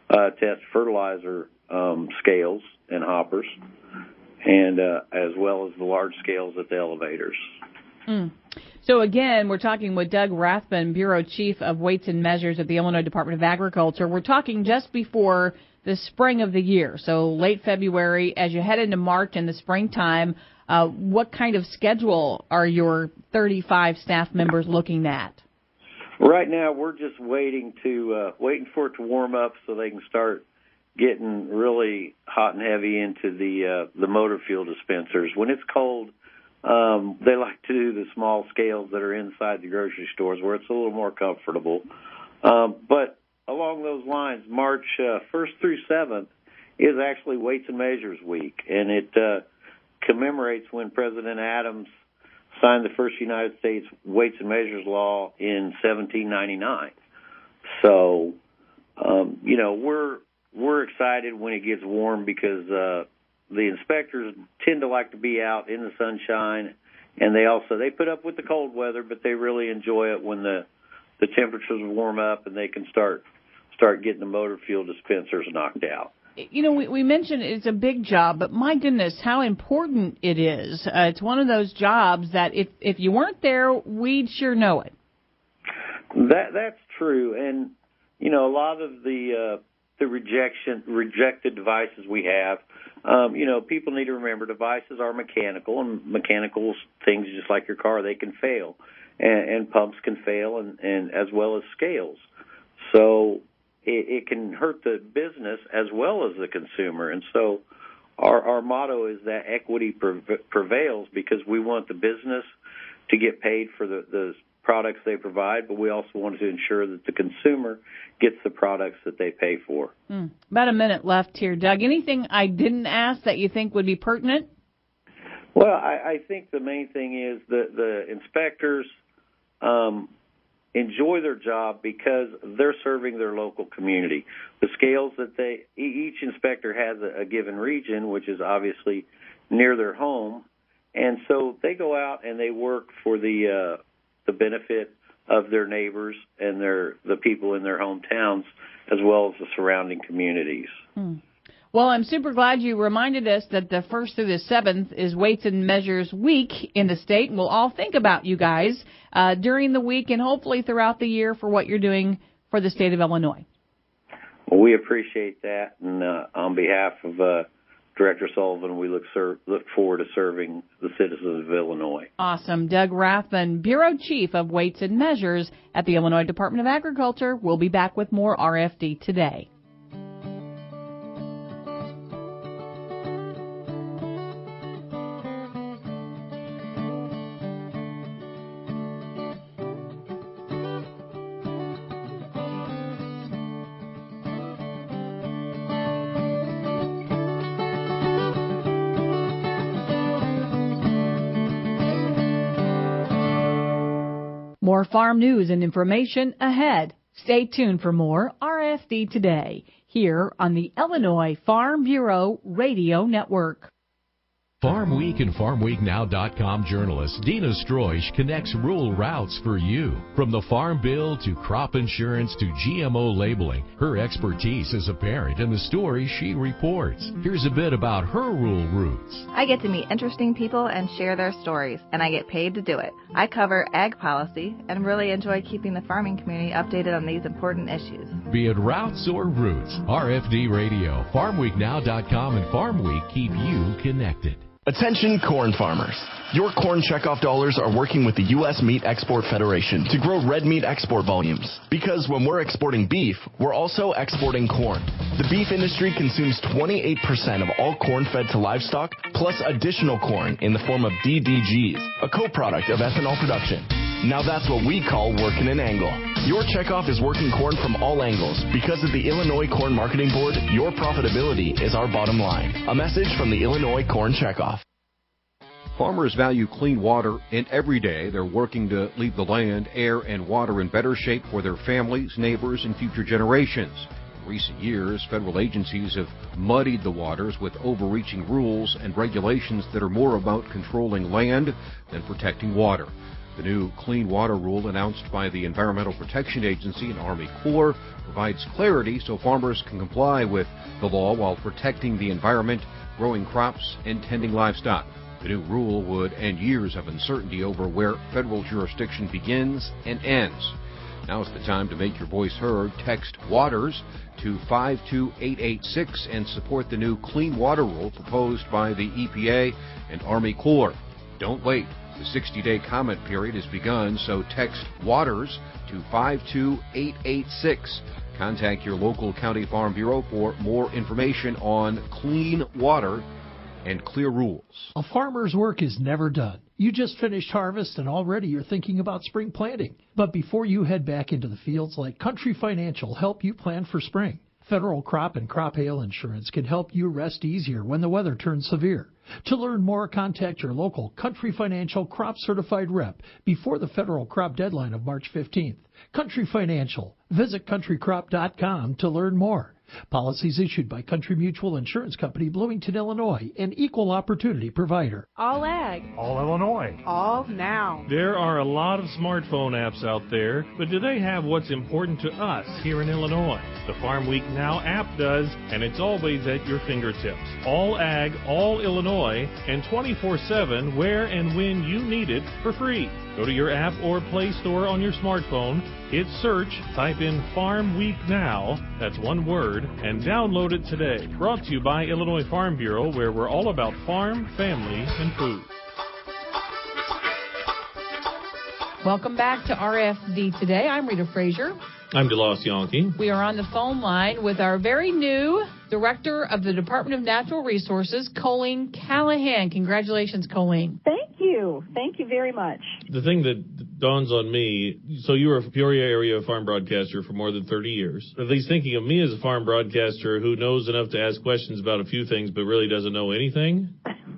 test fertilizer scales and hoppers, and as well as the large scales at the elevators. So again, we're talking with Doug Rathbun, Bureau Chief of Weights and Measures at the Illinois Department of Agriculture. We're talking just before the spring of the year, so late February. As you head into March and the springtime, what kind of schedule are your 35 staff members looking at? Right now, we're just waiting for it to warm up so they can start getting really hot and heavy into the motor fuel dispensers. When it's cold, they like to do the small scales that are inside the grocery stores where it's a little more comfortable. But along those lines, March 1st through 7th is actually Weights and Measures Week, and it commemorates when President Adams signed the first United States Weights and Measures Law in 1799. So, we're excited when it gets warm because the inspectors tend to like to be out in the sunshine, and they put up with the cold weather, but they really enjoy it when the temperatures warm up and they can start getting the motor fuel dispensers knocked out. We mentioned it's a big job, but my goodness, how important it is. It's one of those jobs that if you weren't there, we'd sure know it. That's true, and a lot of the rejected devices we have. People need to remember devices are mechanical, and mechanical things, just like your car, they can fail, and pumps can fail, and as well as scales. So it can hurt the business as well as the consumer. And so our motto is that equity prevails, because we want the business to get paid for the products they provide, but we also want to ensure that the consumer gets the products that they pay for. About a minute left here, Doug. Anything I didn't ask that you think would be pertinent? Well, I think the main thing is the inspectors enjoy their job because they're serving their local community. The scales that each inspector has a given region, which is obviously near their home, and so they go out and they work for the benefit of their neighbors and the people in their hometowns, as well as the surrounding communities. Well, I'm super glad you reminded us that the 1st through the 7th is Weights and Measures Week in the state, and we'll all think about you guys during the week and hopefully throughout the year for what you're doing for the state of Illinois. Well, we appreciate that, and on behalf of Director Sullivan, we look forward to serving the citizens of Illinois. Awesome. Doug Rathbun, Bureau Chief of Weights and Measures at the Illinois Department of Agriculture. We'll be back with more RFD today. More More farm news and information ahead. Stay tuned for more RFD Today here on the Illinois Farm Bureau Radio Network. Farm Week and FarmWeekNow.com journalist Dina Stroish connects rural routes for you. From the Farm Bill to crop insurance to GMO labeling, her expertise is apparent in the stories she reports. Here's a bit about her rural roots. I get to meet interesting people and share their stories, and I get paid to do it. I cover ag policy and really enjoy keeping the farming community updated on these important issues. Be it routes or roots, RFD Radio, FarmWeekNow.com, and Farm Week keep you connected. Attention corn farmers. Your corn checkoff dollars are working with the U.S. Meat Export Federation to grow red meat export volumes. Because when we're exporting beef, we're also exporting corn. The beef industry consumes 28% of all corn fed to livestock, plus additional corn in the form of DDGs, a co-product of ethanol production. Now that's what we call working an angle. Your checkoff is working corn from all angles. Because of the Illinois Corn Marketing Board, your profitability is our bottom line. A message from the Illinois Corn Checkoff. Farmers value clean water, and every day they're working to leave the land, air, and water in better shape for their families, neighbors, and future generations. In recent years, federal agencies have muddied the waters with overreaching rules and regulations that are more about controlling land than protecting water. The new Clean Water Rule announced by the Environmental Protection Agency and Army Corps provides clarity so farmers can comply with the law while protecting the environment, growing crops, and tending livestock. The new rule would end years of uncertainty over where federal jurisdiction begins and ends. Now's the time to make your voice heard. Text WATERS to 52886 and support the new Clean Water Rule proposed by the EPA and Army Corps. Don't wait. The 60-day comment period has begun, so text WATERS to 52886. Contact your local county farm bureau for more information on clean water and clear rules. A farmer's work is never done. You just finished harvest and already you're thinking about spring planting. But before you head back into the fields, let Country Financial help you plan for spring. Federal crop and crop hail insurance can help you rest easier when the weather turns severe. To learn more, contact your local Country Financial Crop Certified Rep before the federal crop deadline of March 15th. Country Financial. Visit countrycrop.com to learn more. Policies issued by Country Mutual Insurance Company, Bloomington, Illinois, an equal opportunity provider. All ag. All Illinois. All now. There are a lot of smartphone apps out there, but do they have what's important to us here in Illinois? The Farm Week Now app does, and it's always at your fingertips. All ag, all Illinois, and 24/7 where and when you need it for free. Go to your app or Play Store on your smartphone, hit search, type in Farm Week Now, that's one word, and download it today. Brought to you by Illinois Farm Bureau, where we're all about farm, family, and food. Welcome back to RFD Today. I'm Rita Frazier. I'm DeLoss Yankee. We are on the phone line with our very new Director of the Department of Natural Resources, Colleen Callahan. Congratulations, Colleen. Thank you. Thank you very much. The thing that dawns on me, so you were a Peoria area farm broadcaster for more than 30 years. At least thinking of me as a farm broadcaster who knows enough to ask questions about a few things but really doesn't know anything.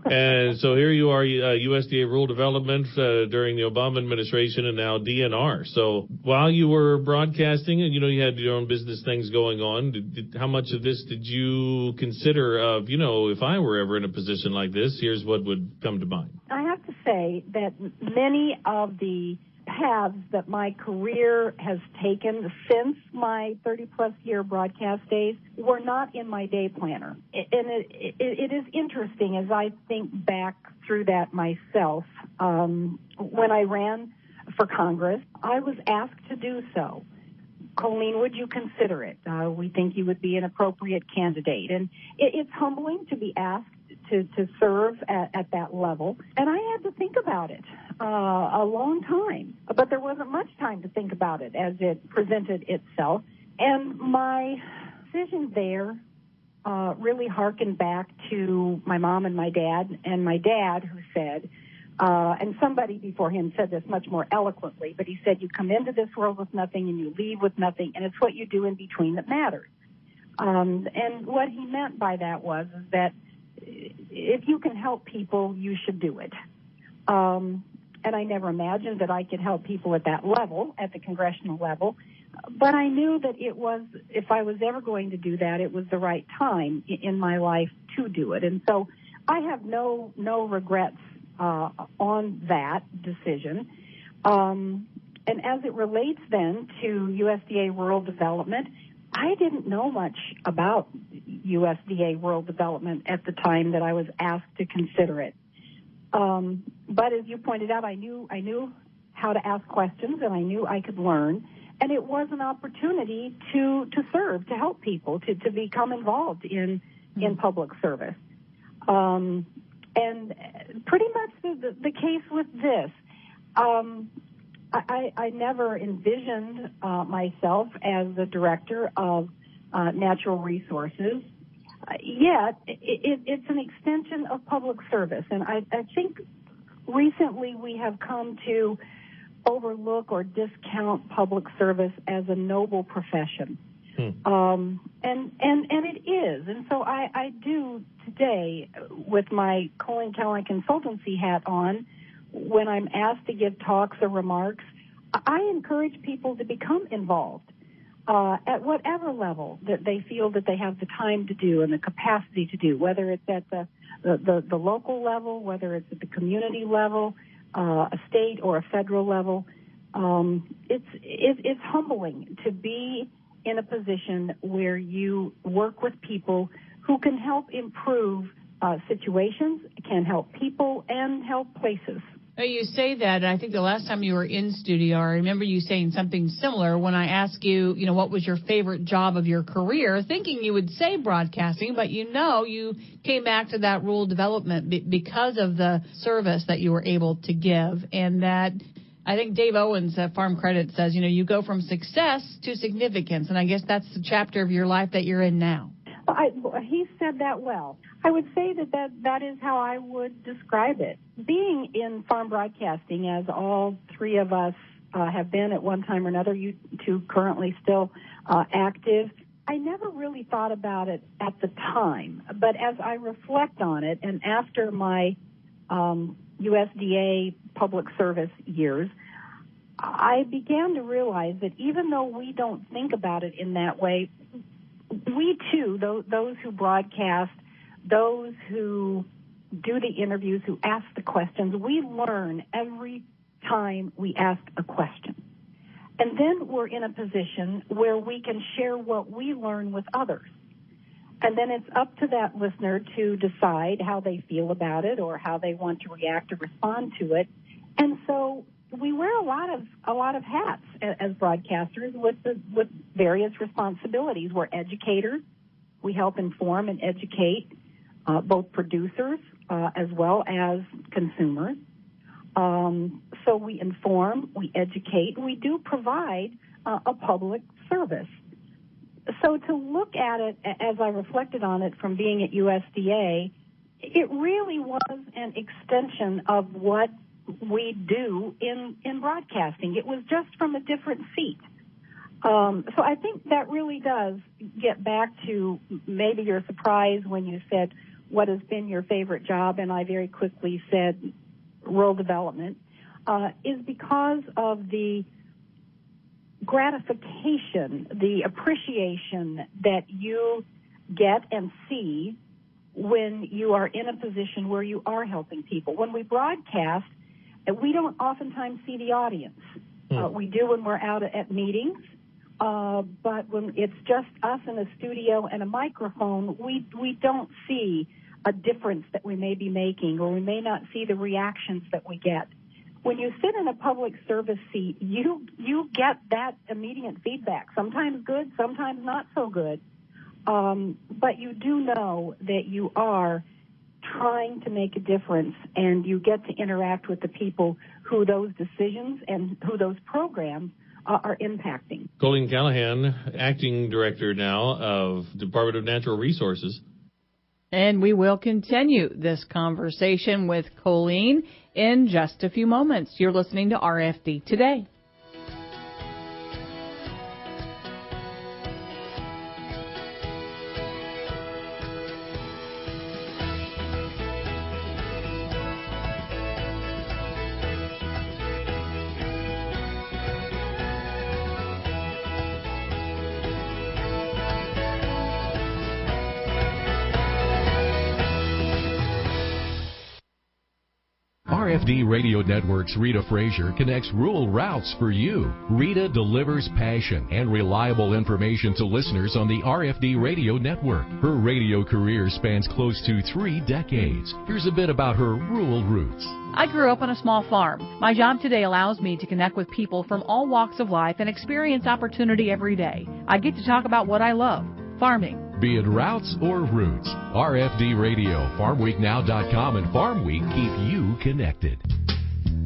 And so here you are, USDA Rural Development during the Obama administration and now DNR. So while you were broadcasting and, you had your own business things going on, how much of this did you consider of, if I were ever in a position like this, here's what would come to mind? I have to say that many of the paths that my career has taken since my 30-plus year broadcast days were not in my day planner. And it is interesting as I think back through that myself. When I ran for Congress, I was asked to do so. Colleen, would you consider it? We think you would be an appropriate candidate. And it's humbling to be asked to serve at that level. And I had to think about it a long time. But there wasn't much time to think about it as it presented itself. And my decision there really harkened back to my mom and my dad who said, and somebody before him said this much more eloquently, but he said, you come into this world with nothing and you leave with nothing, and it's what you do in between that matters. And what he meant by that was that if you can help people, you should do it. And I never imagined that I could help people at that level, at the congressional level. But I knew that it was, if I was ever going to do that, it was the right time in my life to do it. And so I have no regrets on that decision. And as it relates then to USDA rural development, I didn't know much about USDA rural development at the time that I was asked to consider it. But as you pointed out, I knew how to ask questions, and I knew I could learn. And it was an opportunity to serve, to help people, to become involved in public service. And pretty much the case with this, I never envisioned myself as the director of natural resources. Yet it's an extension of public service. And I think recently we have come to overlook or discount public service as a noble profession. And it is. And so I do today, with my Colleen Callan consultancy hat on, when I'm asked to give talks or remarks, I encourage people to become involved at whatever level that they feel that they have the time to do and the capacity to do, whether it's at the local level, whether it's at the community level, a state or a federal level. It's humbling to be in a position where you work with people who can help improve situations, can help people, and help places. You say that, and I think the last time you were in studio, I remember you saying something similar when I asked you, what was your favorite job of your career, thinking you would say broadcasting, but you came back to that rural development because of the service that you were able to give, and that I think Dave Owens at Farm Credit says, you go from success to significance, and I guess that's the chapter of your life that you're in now. He said that well. I would say that is how I would describe it. Being in farm broadcasting, as all three of us have been at one time or another, you two currently still active, I never really thought about it at the time. But as I reflect on it, and after my USDA public service years, I began to realize that even though we don't think about it in that way, we too, those who broadcast, those who do the interviews, who ask the questions, we learn every time we ask a question. And then we're in a position where we can share what we learn with others. And then it's up to that listener to decide how they feel about it or how they want to react or respond to it. And so we wear a lot of hats as broadcasters with various responsibilities. We're educators. We help inform and educate both producers as well as consumers. So we inform, we educate, and we do provide a public service. So to look at it, as I reflected on it from being at USDA, it really was an extension of what we do in broadcasting. It was just from a different seat. So I think that really does get back to maybe your surprise when you said, what has been your favorite job? And I very quickly said rural development, is because of the gratification, the appreciation that you get and see when you are in a position where you are helping people. When we broadcast, we don't oftentimes see the audience. We do when we're out at meetings, but when it's just us in a studio and a microphone, we don't see a difference that we may be making, or we may not see the reactions that we get. When you sit in a public service seat, you get that immediate feedback, sometimes good, sometimes not so good, but you do know that you are trying to make a difference, and you get to interact with the people who those decisions and who those programs are impacting. Colleen Callahan, acting director now of Department of Natural Resources. And we will continue this conversation with Colleen in just a few moments. You're listening to RFD Today. RFD Radio Network's Rita Frazier connects rural routes for you. Rita delivers passion and reliable information to listeners on the RFD Radio Network. Her radio career spans close to 3 decades. Here's a bit about her rural roots. I grew up on a small farm. My job today allows me to connect with people from all walks of life and experience opportunity every day. I get to talk about what I love, farming. Be it routes or roots, RFD Radio, FarmWeekNow.com, and Farm Week keep you connected.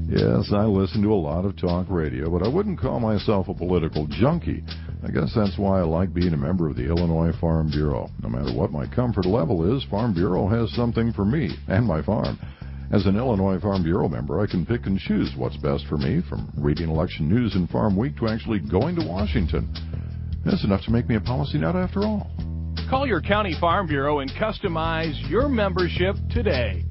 Yes, I listen to a lot of talk radio, but I wouldn't call myself a political junkie. I guess that's why I like being a member of the Illinois Farm Bureau. No matter what my comfort level is, Farm Bureau has something for me and my farm. As an Illinois Farm Bureau member, I can pick and choose what's best for me, from reading election news and Farm Week to actually going to Washington. That's enough to make me a policy nut after all. Call your county farm bureau and customize your membership today.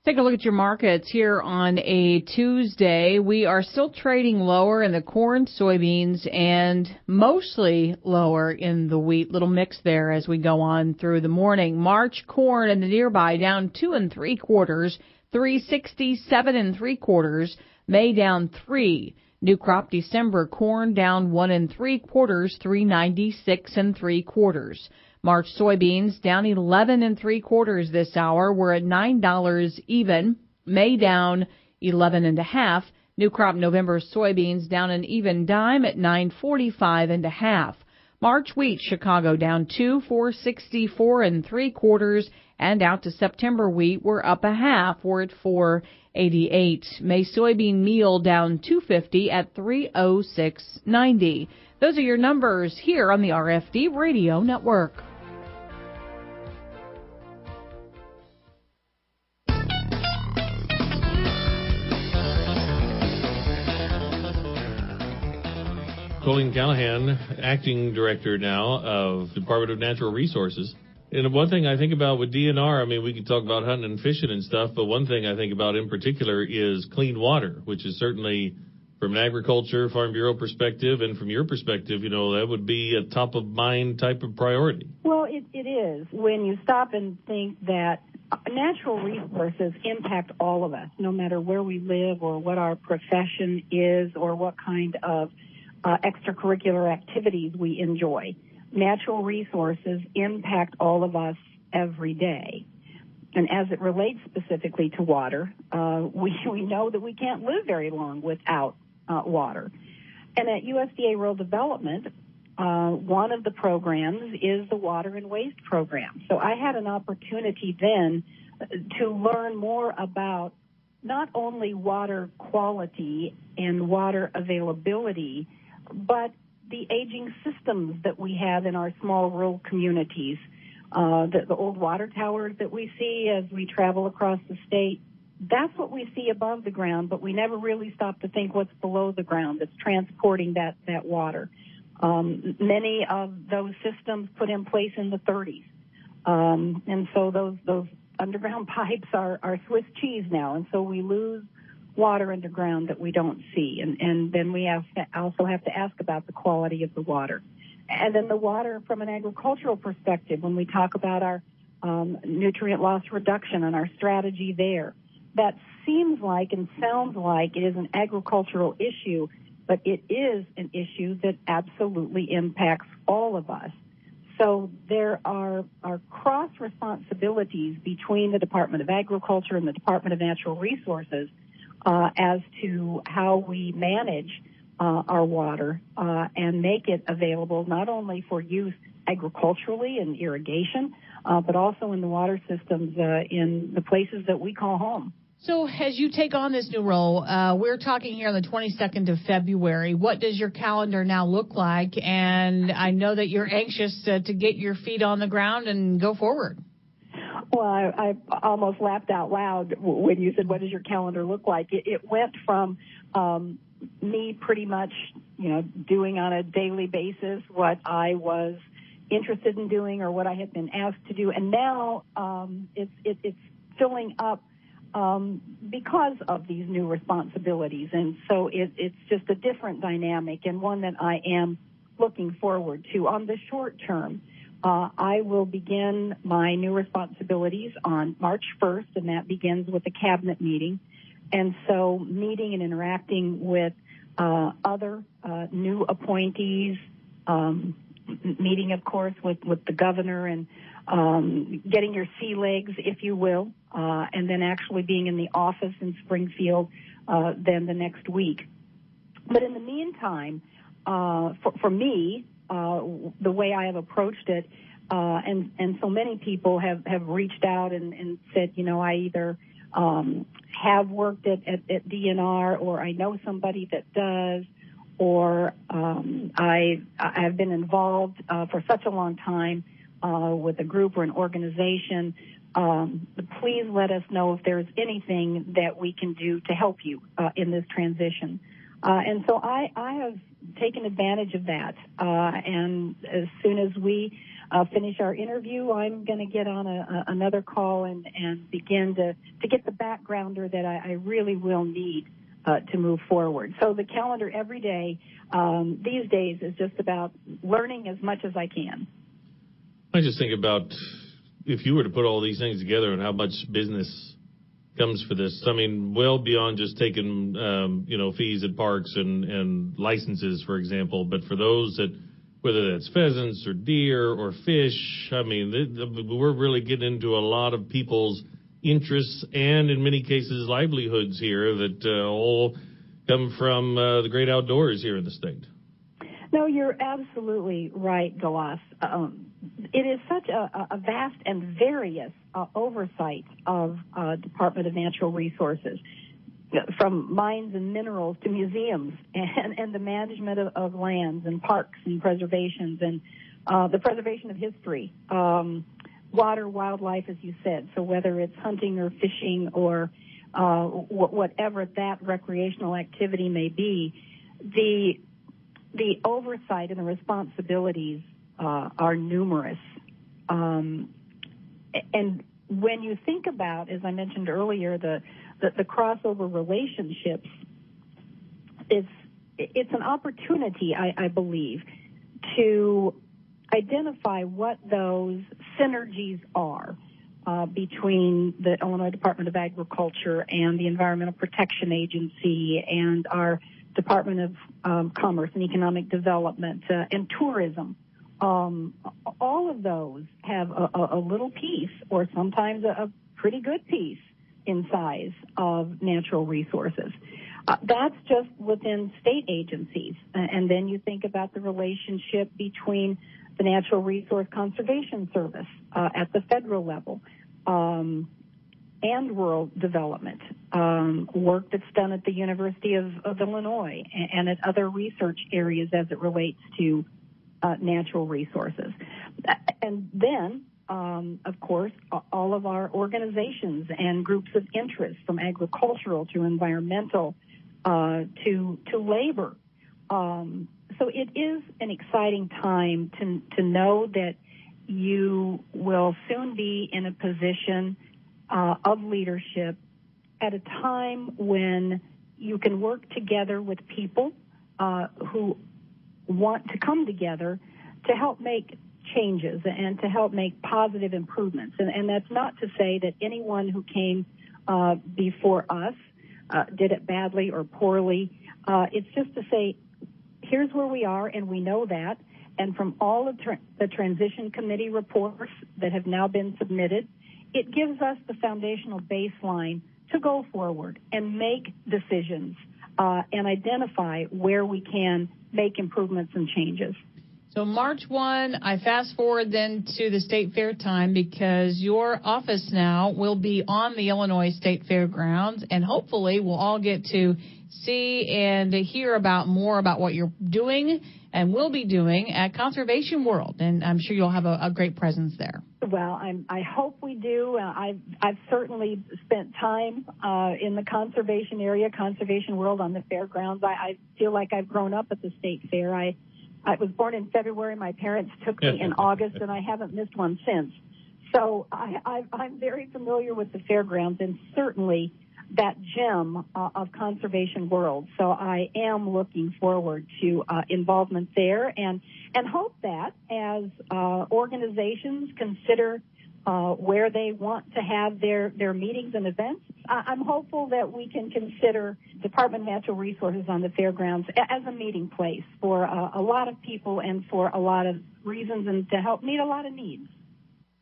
Take a look at your markets here on a Tuesday. We are still trading lower in the corn, soybeans, and mostly lower in the wheat. Little mix there as we go on through the morning. March corn and the nearby down 2 3/4, 367 3/4. May down 3. New crop December corn down 1 3/4, 396 3/4. March soybeans down 11 3/4 this hour. We're at $9 even. May down 11 1/2. New crop November soybeans down an even dime at 945 1/2. March wheat Chicago down 2, 464 3/4. And out to September wheat, we're up 1/2. We're at 488. May soybean meal down 250 at 306.90. Those are your numbers here on the RFD Radio Network. Colleen Callahan, acting director now of Department of Natural Resources. And one thing I think about with DNR, I mean, we could talk about hunting and fishing and stuff, but one thing I think about in particular is clean water, which is certainly from an agriculture, Farm Bureau perspective, and from your perspective, you know, that would be a top of mind type of priority. Well, it is. When you stop and think that natural resources impact all of us, no matter where we live or what our profession is or what kind of extracurricular activities we enjoy. Natural resources impact all of us every day. And as it relates specifically to water, we know that we can't live very long without water. And at USDA Rural Development, one of the programs is the Water and Waste Program. So I had an opportunity then to learn more about not only water quality and water availability, but the aging systems that we have in our small rural communities, the old water towers that we see as we travel across the state. That's what we see above the ground, but we never really stop to think what's below the ground that's transporting that water. Many of those systems put in place in the 30s. And so those underground pipes are Swiss cheese now, and so we lose water underground that we don't see. And then we also have to ask about the quality of the water. And then the water from an agricultural perspective, when we talk about our nutrient loss reduction and our strategy there, that seems like and sounds like it is an agricultural issue, but it is an issue that absolutely impacts all of us. So there are cross responsibilities between the Department of Agriculture and the Department of Natural Resources as to how we manage our water and make it available not only for use agriculturally and irrigation, but also in the water systems in the places that we call home. So as you take on this new role, we're talking here on the 22nd of February. What does your calendar now look like? And I know that you're anxious to get your feet on the ground and go forward. Well, I almost laughed out loud when you said, what does your calendar look like? It went from me pretty much, doing on a daily basis what I was interested in doing or what I had been asked to do. And now it's filling up because of these new responsibilities. And so it's just a different dynamic and one that I am looking forward to. On the short term, I will begin my new responsibilities on March 1st, and that begins with a cabinet meeting. And so meeting and interacting with other new appointees, meeting, of course, with the governor and getting your sea legs, if you will, and then actually being in the office in Springfield then the next week. But in the meantime, for me, the way I have approached it, and so many people have reached out and said, I either have worked at DNR, or I know somebody that does, or I have been involved for such a long time with a group or an organization. Please let us know if there's anything that we can do to help you in this transition. And so I have taken advantage of that. And as soon as we finish our interview, I'm going to get on another call and begin to get the backgrounder that I really will need to move forward. So the calendar every day these days is just about learning as much as I can. I just think about if you were to put all these things together and how much business comes for this. I mean, well beyond just taking, fees at parks and licenses, for example. But for those that, whether that's pheasants or deer or fish, I mean, we're really getting into a lot of people's interests and, in many cases, livelihoods here that all come from the great outdoors here in the state. No, you're absolutely right, Galas. It is such a vast and various oversight of Department of Natural Resources, from mines and minerals to museums and the management of lands and parks and preservations and the preservation of history, water, wildlife, as you said. So whether it's hunting or fishing or whatever that recreational activity may be, the oversight and the responsibilities are numerous. And when you think about, as I mentioned earlier, the crossover relationships, it's an opportunity, I believe, to identify what those synergies are between the Illinois Department of Agriculture and the Environmental Protection Agency and our Department of Commerce and Economic Development and tourism. All of those have a little piece, or sometimes a pretty good piece, in size of natural resources. That's just within state agencies. And then you think about the relationship between the Natural Resource Conservation Service at the federal level and rural development, work that's done at the University of Illinois and at other research areas as it relates to natural resources. And then, of course, all of our organizations and groups of interest, from agricultural to environmental to labor. So it is an exciting time to know that you will soon be in a position of leadership at a time when you can work together with people who want to come together to help make changes and to help make positive improvements. And that's not to say that anyone who came before us did it badly or poorly. It's just to say, here's where we are, and we know that. And from all of the transition committee reports that have now been submitted, it gives us the foundational baseline to go forward and make decisions and identify where we can make improvements and changes. So March 1, I fast forward then to the State Fair time, because your office now will be on the Illinois State Fairgrounds, and hopefully we'll all get to see and hear about more about what you're doing and will be doing at Conservation World, and I'm sure you'll have a great presence there. Well, I hope we do. I've certainly spent time in the conservation area, Conservation World on the fairgrounds. I feel like I've grown up at the State Fair. I was born in February. My parents took me in August, and I haven't missed one since. So I'm very familiar with the fairgrounds, and certainly that gem of conservation world. So I am looking forward to involvement there and hope that as organizations consider where they want to have their meetings and events, I'm hopeful that we can consider Department of Natural Resources on the fairgrounds as a meeting place for a lot of people and for a lot of reasons and to help meet a lot of needs.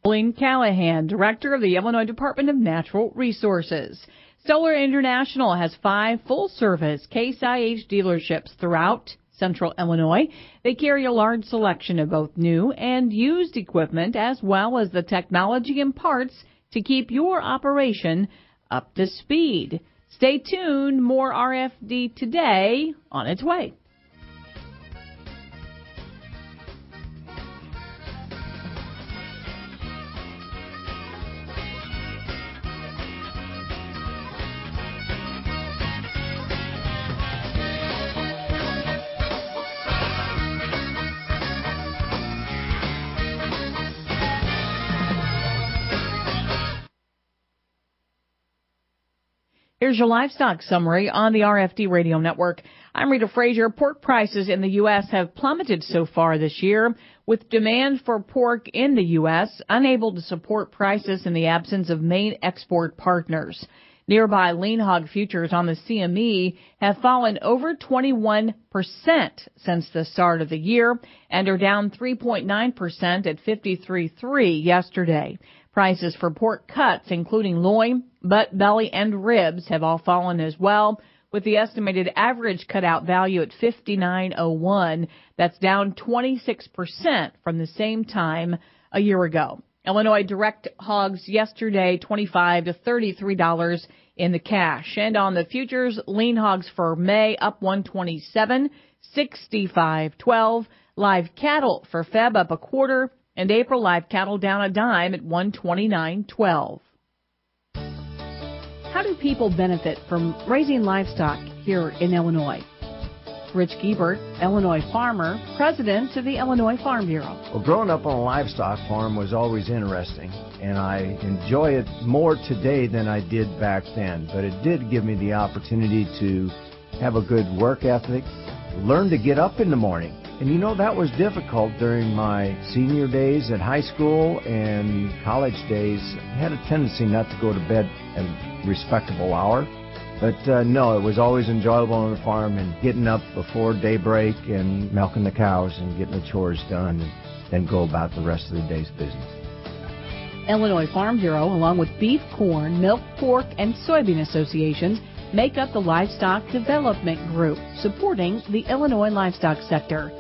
Colleen Callahan, Director of the Illinois Department of Natural Resources. Solar International has 5 full-service Case IH dealerships throughout Central Illinois. They carry a large selection of both new and used equipment as well as the technology and parts to keep your operation up to speed. Stay tuned. More RFD today on its way. Here's your livestock summary on the RFD Radio Network. I'm Rita Frazier. Pork prices in the U.S. have plummeted so far this year, with demand for pork in the U.S. unable to support prices in the absence of main export partners. Nearby lean hog futures on the CME have fallen over 21% since the start of the year and are down 3.9% at 53.3 yesterday. Prices for pork cuts, including loin, butt, belly, and ribs, have all fallen as well, with the estimated average cutout value at $59.01. That's down 26% from the same time a year ago. Illinois direct hogs yesterday, $25 to $33 in the cash. And on the futures, lean hogs for May up 127, 65.12. Live cattle for Feb up a quarter. And April live cattle down a dime at $129.12. How do people benefit from raising livestock here in Illinois? Rich Giebert, Illinois farmer, president of the Illinois Farm Bureau. Well, growing up on a livestock farm was always interesting, and I enjoy it more today than I did back then. But it did give me the opportunity to have a good work ethic, learn to get up in the morning. And you know, that was difficult during my senior days at high school and college days. I had a tendency not to go to bed at a respectable hour. But no, it was always enjoyable on the farm and getting up before daybreak and milking the cows and getting the chores done and then go about the rest of the day's business. Illinois Farm Bureau, along with beef, corn, milk, pork, and soybean associations, make up the Livestock Development Group, supporting the Illinois livestock sector.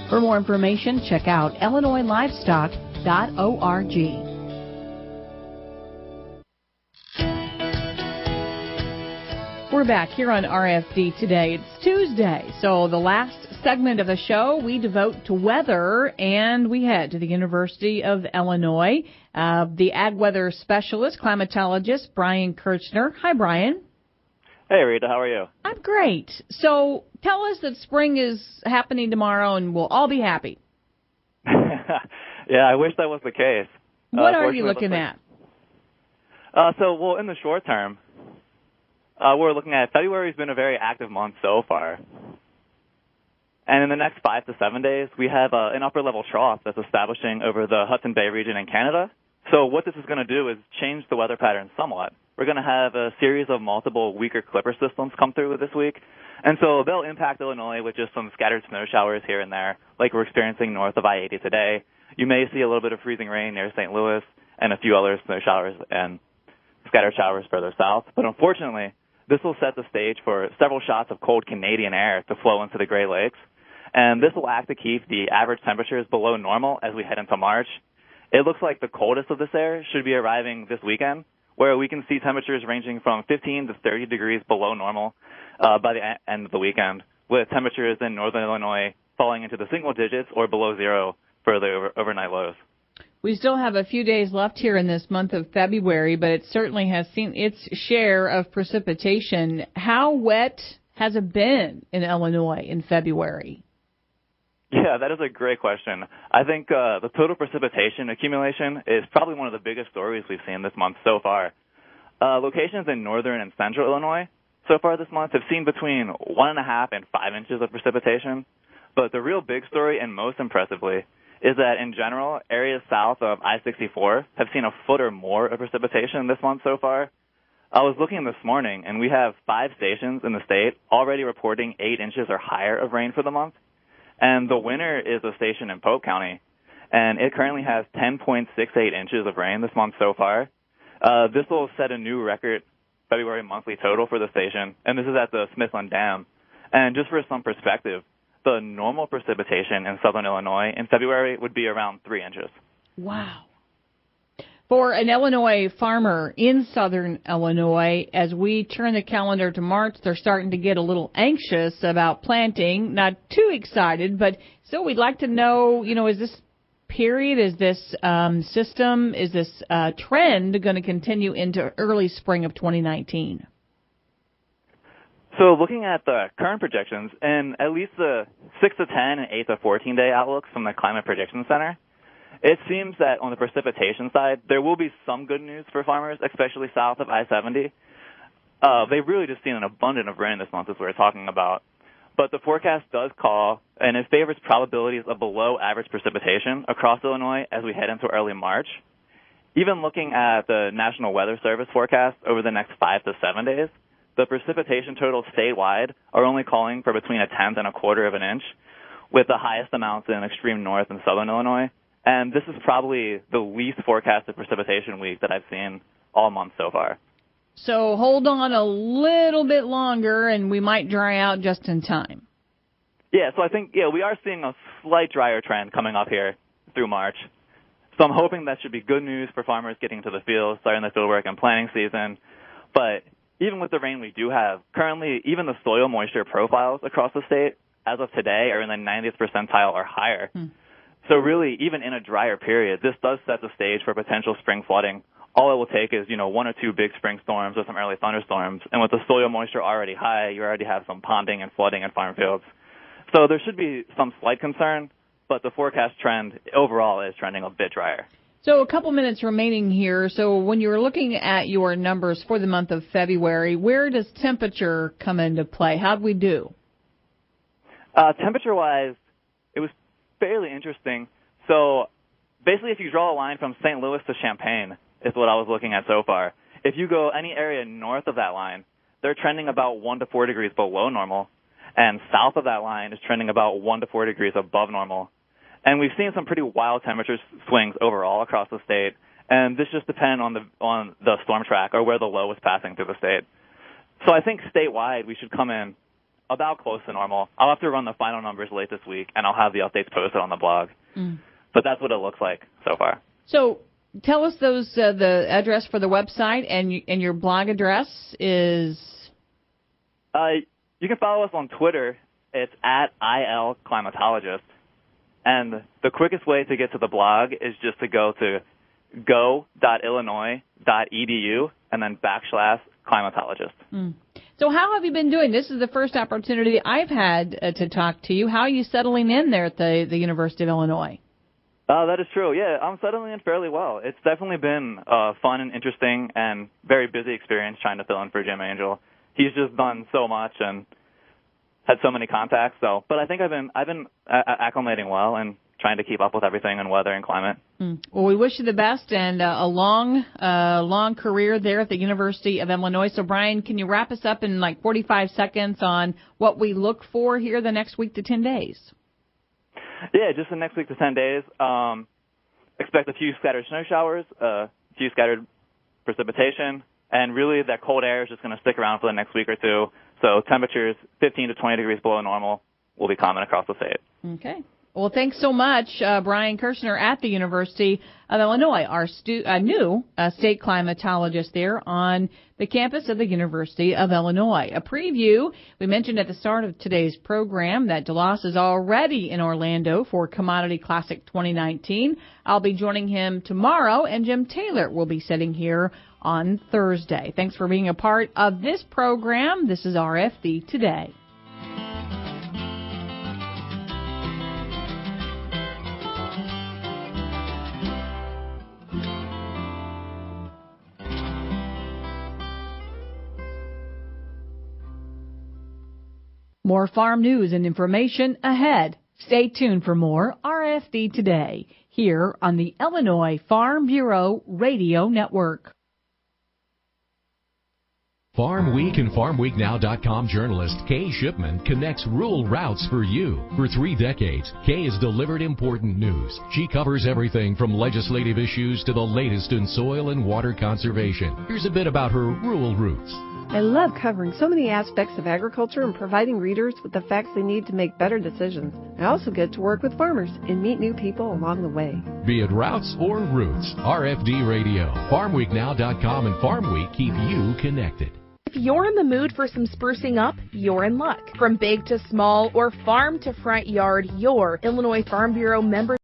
For more information, check out illinoislivestock.org. We're back here on RFD today. It's Tuesday, so the last segment of the show we devote to weather, and we head to the University of Illinois. The ag weather specialist, climatologist, Brian Kirchner. Hi, Brian. Hey, Rita, how are you? I'm great. So tell us that spring is happening tomorrow and we'll all be happy. Yeah, I wish that was the case. What are you looking at? So in the short term, we're looking at February's been a very active month so far. And in the next 5 to 7 days, we have an upper-level trough that's establishing over the Hudson Bay region in Canada. So what this is going to do is change the weather pattern somewhat. We're going to have a series of multiple weaker clipper systems come through this week. And so they'll impact Illinois with just some scattered snow showers here and there, like we're experiencing north of I-80 today. You may see a little bit of freezing rain near St. Louis and a few other snow showers and scattered showers further south. But unfortunately, this will set the stage for several shots of cold Canadian air to flow into the Great Lakes. And this will act to keep the average temperatures below normal as we head into March. It looks like the coldest of this air should be arriving this weekend, where we can see temperatures ranging from 15 to 30 degrees below normal by the end of the weekend, with temperatures in northern Illinois falling into the single digits or below zero for the overnight lows. We still have a few days left here in this month of February, but it certainly has seen its share of precipitation. How wet has it been in Illinois in February? Yeah, that is a great question. I think the total precipitation accumulation is probably one of the biggest stories we've seen this month so far. Locations in northern and central Illinois so far this month have seen between 1.5 and 5 inches of precipitation. But the real big story, and most impressively, is that in general, areas south of I-64 have seen a foot or more of precipitation this month so far. I was looking this morning, and we have 5 stations in the state already reporting 8 inches or higher of rain for the month. And the winner is a station in Polk County, and it currently has 10.68 inches of rain this month so far. This will set a new record February monthly total for the station, and this is at the Smithland Dam. And just for some perspective, the normal precipitation in southern Illinois in February would be around 3 inches. Wow. For an Illinois farmer in southern Illinois, as we turn the calendar to March, they're starting to get a little anxious about planting. Not too excited, but still we'd like to know, is this period, is this system, is this trend going to continue into early spring of 2019? So looking at the current projections, and at least the 6 to 10 and 8 to 14-day outlooks from the Climate Prediction Center, it seems that on the precipitation side, there will be some good news for farmers, especially south of I-70. They've really just seen an abundance of rain this month, as we were talking about. But the forecast does call, and it favors probabilities of below-average precipitation across Illinois as we head into early March. Even looking at the National Weather Service forecast over the next 5 to 7 days, the precipitation totals statewide are only calling for between 1/10 and 1/4 of an inch, with the highest amounts in extreme north and southern Illinois. And this is probably the least forecasted precipitation week that I've seen all month so far. So hold on a little bit longer, and we might dry out just in time. Yeah, so I think, we are seeing a slight drier trend coming up here through March. So I'm hoping that should be good news for farmers getting to the field, starting the fieldwork and planting season. But even with the rain we do have, currently even the soil moisture profiles across the state, as of today, are in the 90th percentile or higher. So really, even in a drier period, this does set the stage for potential spring flooding. All it will take is, 1 or 2 big spring storms or some early thunderstorms. And with the soil moisture already high, you already have some ponding and flooding in farm fields. So there should be some slight concern, but the forecast trend overall is trending a bit drier. So a couple minutes remaining here. So when you're looking at your numbers for the month of February, where does temperature come into play? How'd we do? Temperature-wise, it was fairly interesting. So basically, if you draw a line from St. Louis to Champaign, is what I was looking at so far. If you go any area north of that line, they're trending about 1 to 4 degrees below normal, and south of that line is trending about 1 to 4 degrees above normal. And we've seen some pretty wild temperature swings overall across the state, and this just depends on the storm track or where the low is passing through the state. So I think statewide we should come in about close to normal. I'll have to run the final numbers late this week, and I'll have the updates posted on the blog. But that's what it looks like so far. So tell us the address for the website, and your blog address is? You can follow us on Twitter. It's at @ILClimatologist. And the quickest way to get to the blog is just to go to go.illinois.edu and then /climatologist. So how have you been doing? This is the first opportunity I've had to talk to you. How are you settling in there at the University of Illinois? That is true. Yeah, I'm settling in fairly well. It's definitely been fun and interesting and very busy experience trying to fill in for Jim Angel. He's just done so much and had so many contacts. But I think I've been acclimating well and trying to keep up with everything in weather and climate. Well, we wish you the best and a long career there at the University of Illinois. So, Brian, can you wrap us up in like 45 seconds on what we look for here the next week to 10 days? Yeah, just the next week to 10 days. Expect a few scattered snow showers, a few scattered precipitation, and really that cold air is just going to stick around for the next week or two. So temperatures 15 to 20 degrees below normal will be common across the state. Okay. Well, thanks so much, Brian Kirshner at the University of Illinois, our new state climatologist there on the campus of the University of Illinois. A preview, we mentioned at the start of today's program that DeLoss is already in Orlando for Commodity Classic 2019. I'll be joining him tomorrow, and Jim Taylor will be sitting here on Thursday. Thanks for being a part of this program. This is RFD Today. More farm news and information ahead. Stay tuned for more RFD Today here on the Illinois Farm Bureau Radio Network. Farm Week and FarmWeekNow.com journalist Kay Shipman connects rural routes for you. For 3 decades, Kay has delivered important news. She covers everything from legislative issues to the latest in soil and water conservation. Here's a bit about her rural roots. I love covering so many aspects of agriculture and providing readers with the facts they need to make better decisions. I also get to work with farmers and meet new people along the way. Be it routes or roots, RFD Radio, FarmWeekNow.com and Farm Week keep you connected. If you're in the mood for some sprucing up, you're in luck. From big to small or farm to front yard, your Illinois Farm Bureau member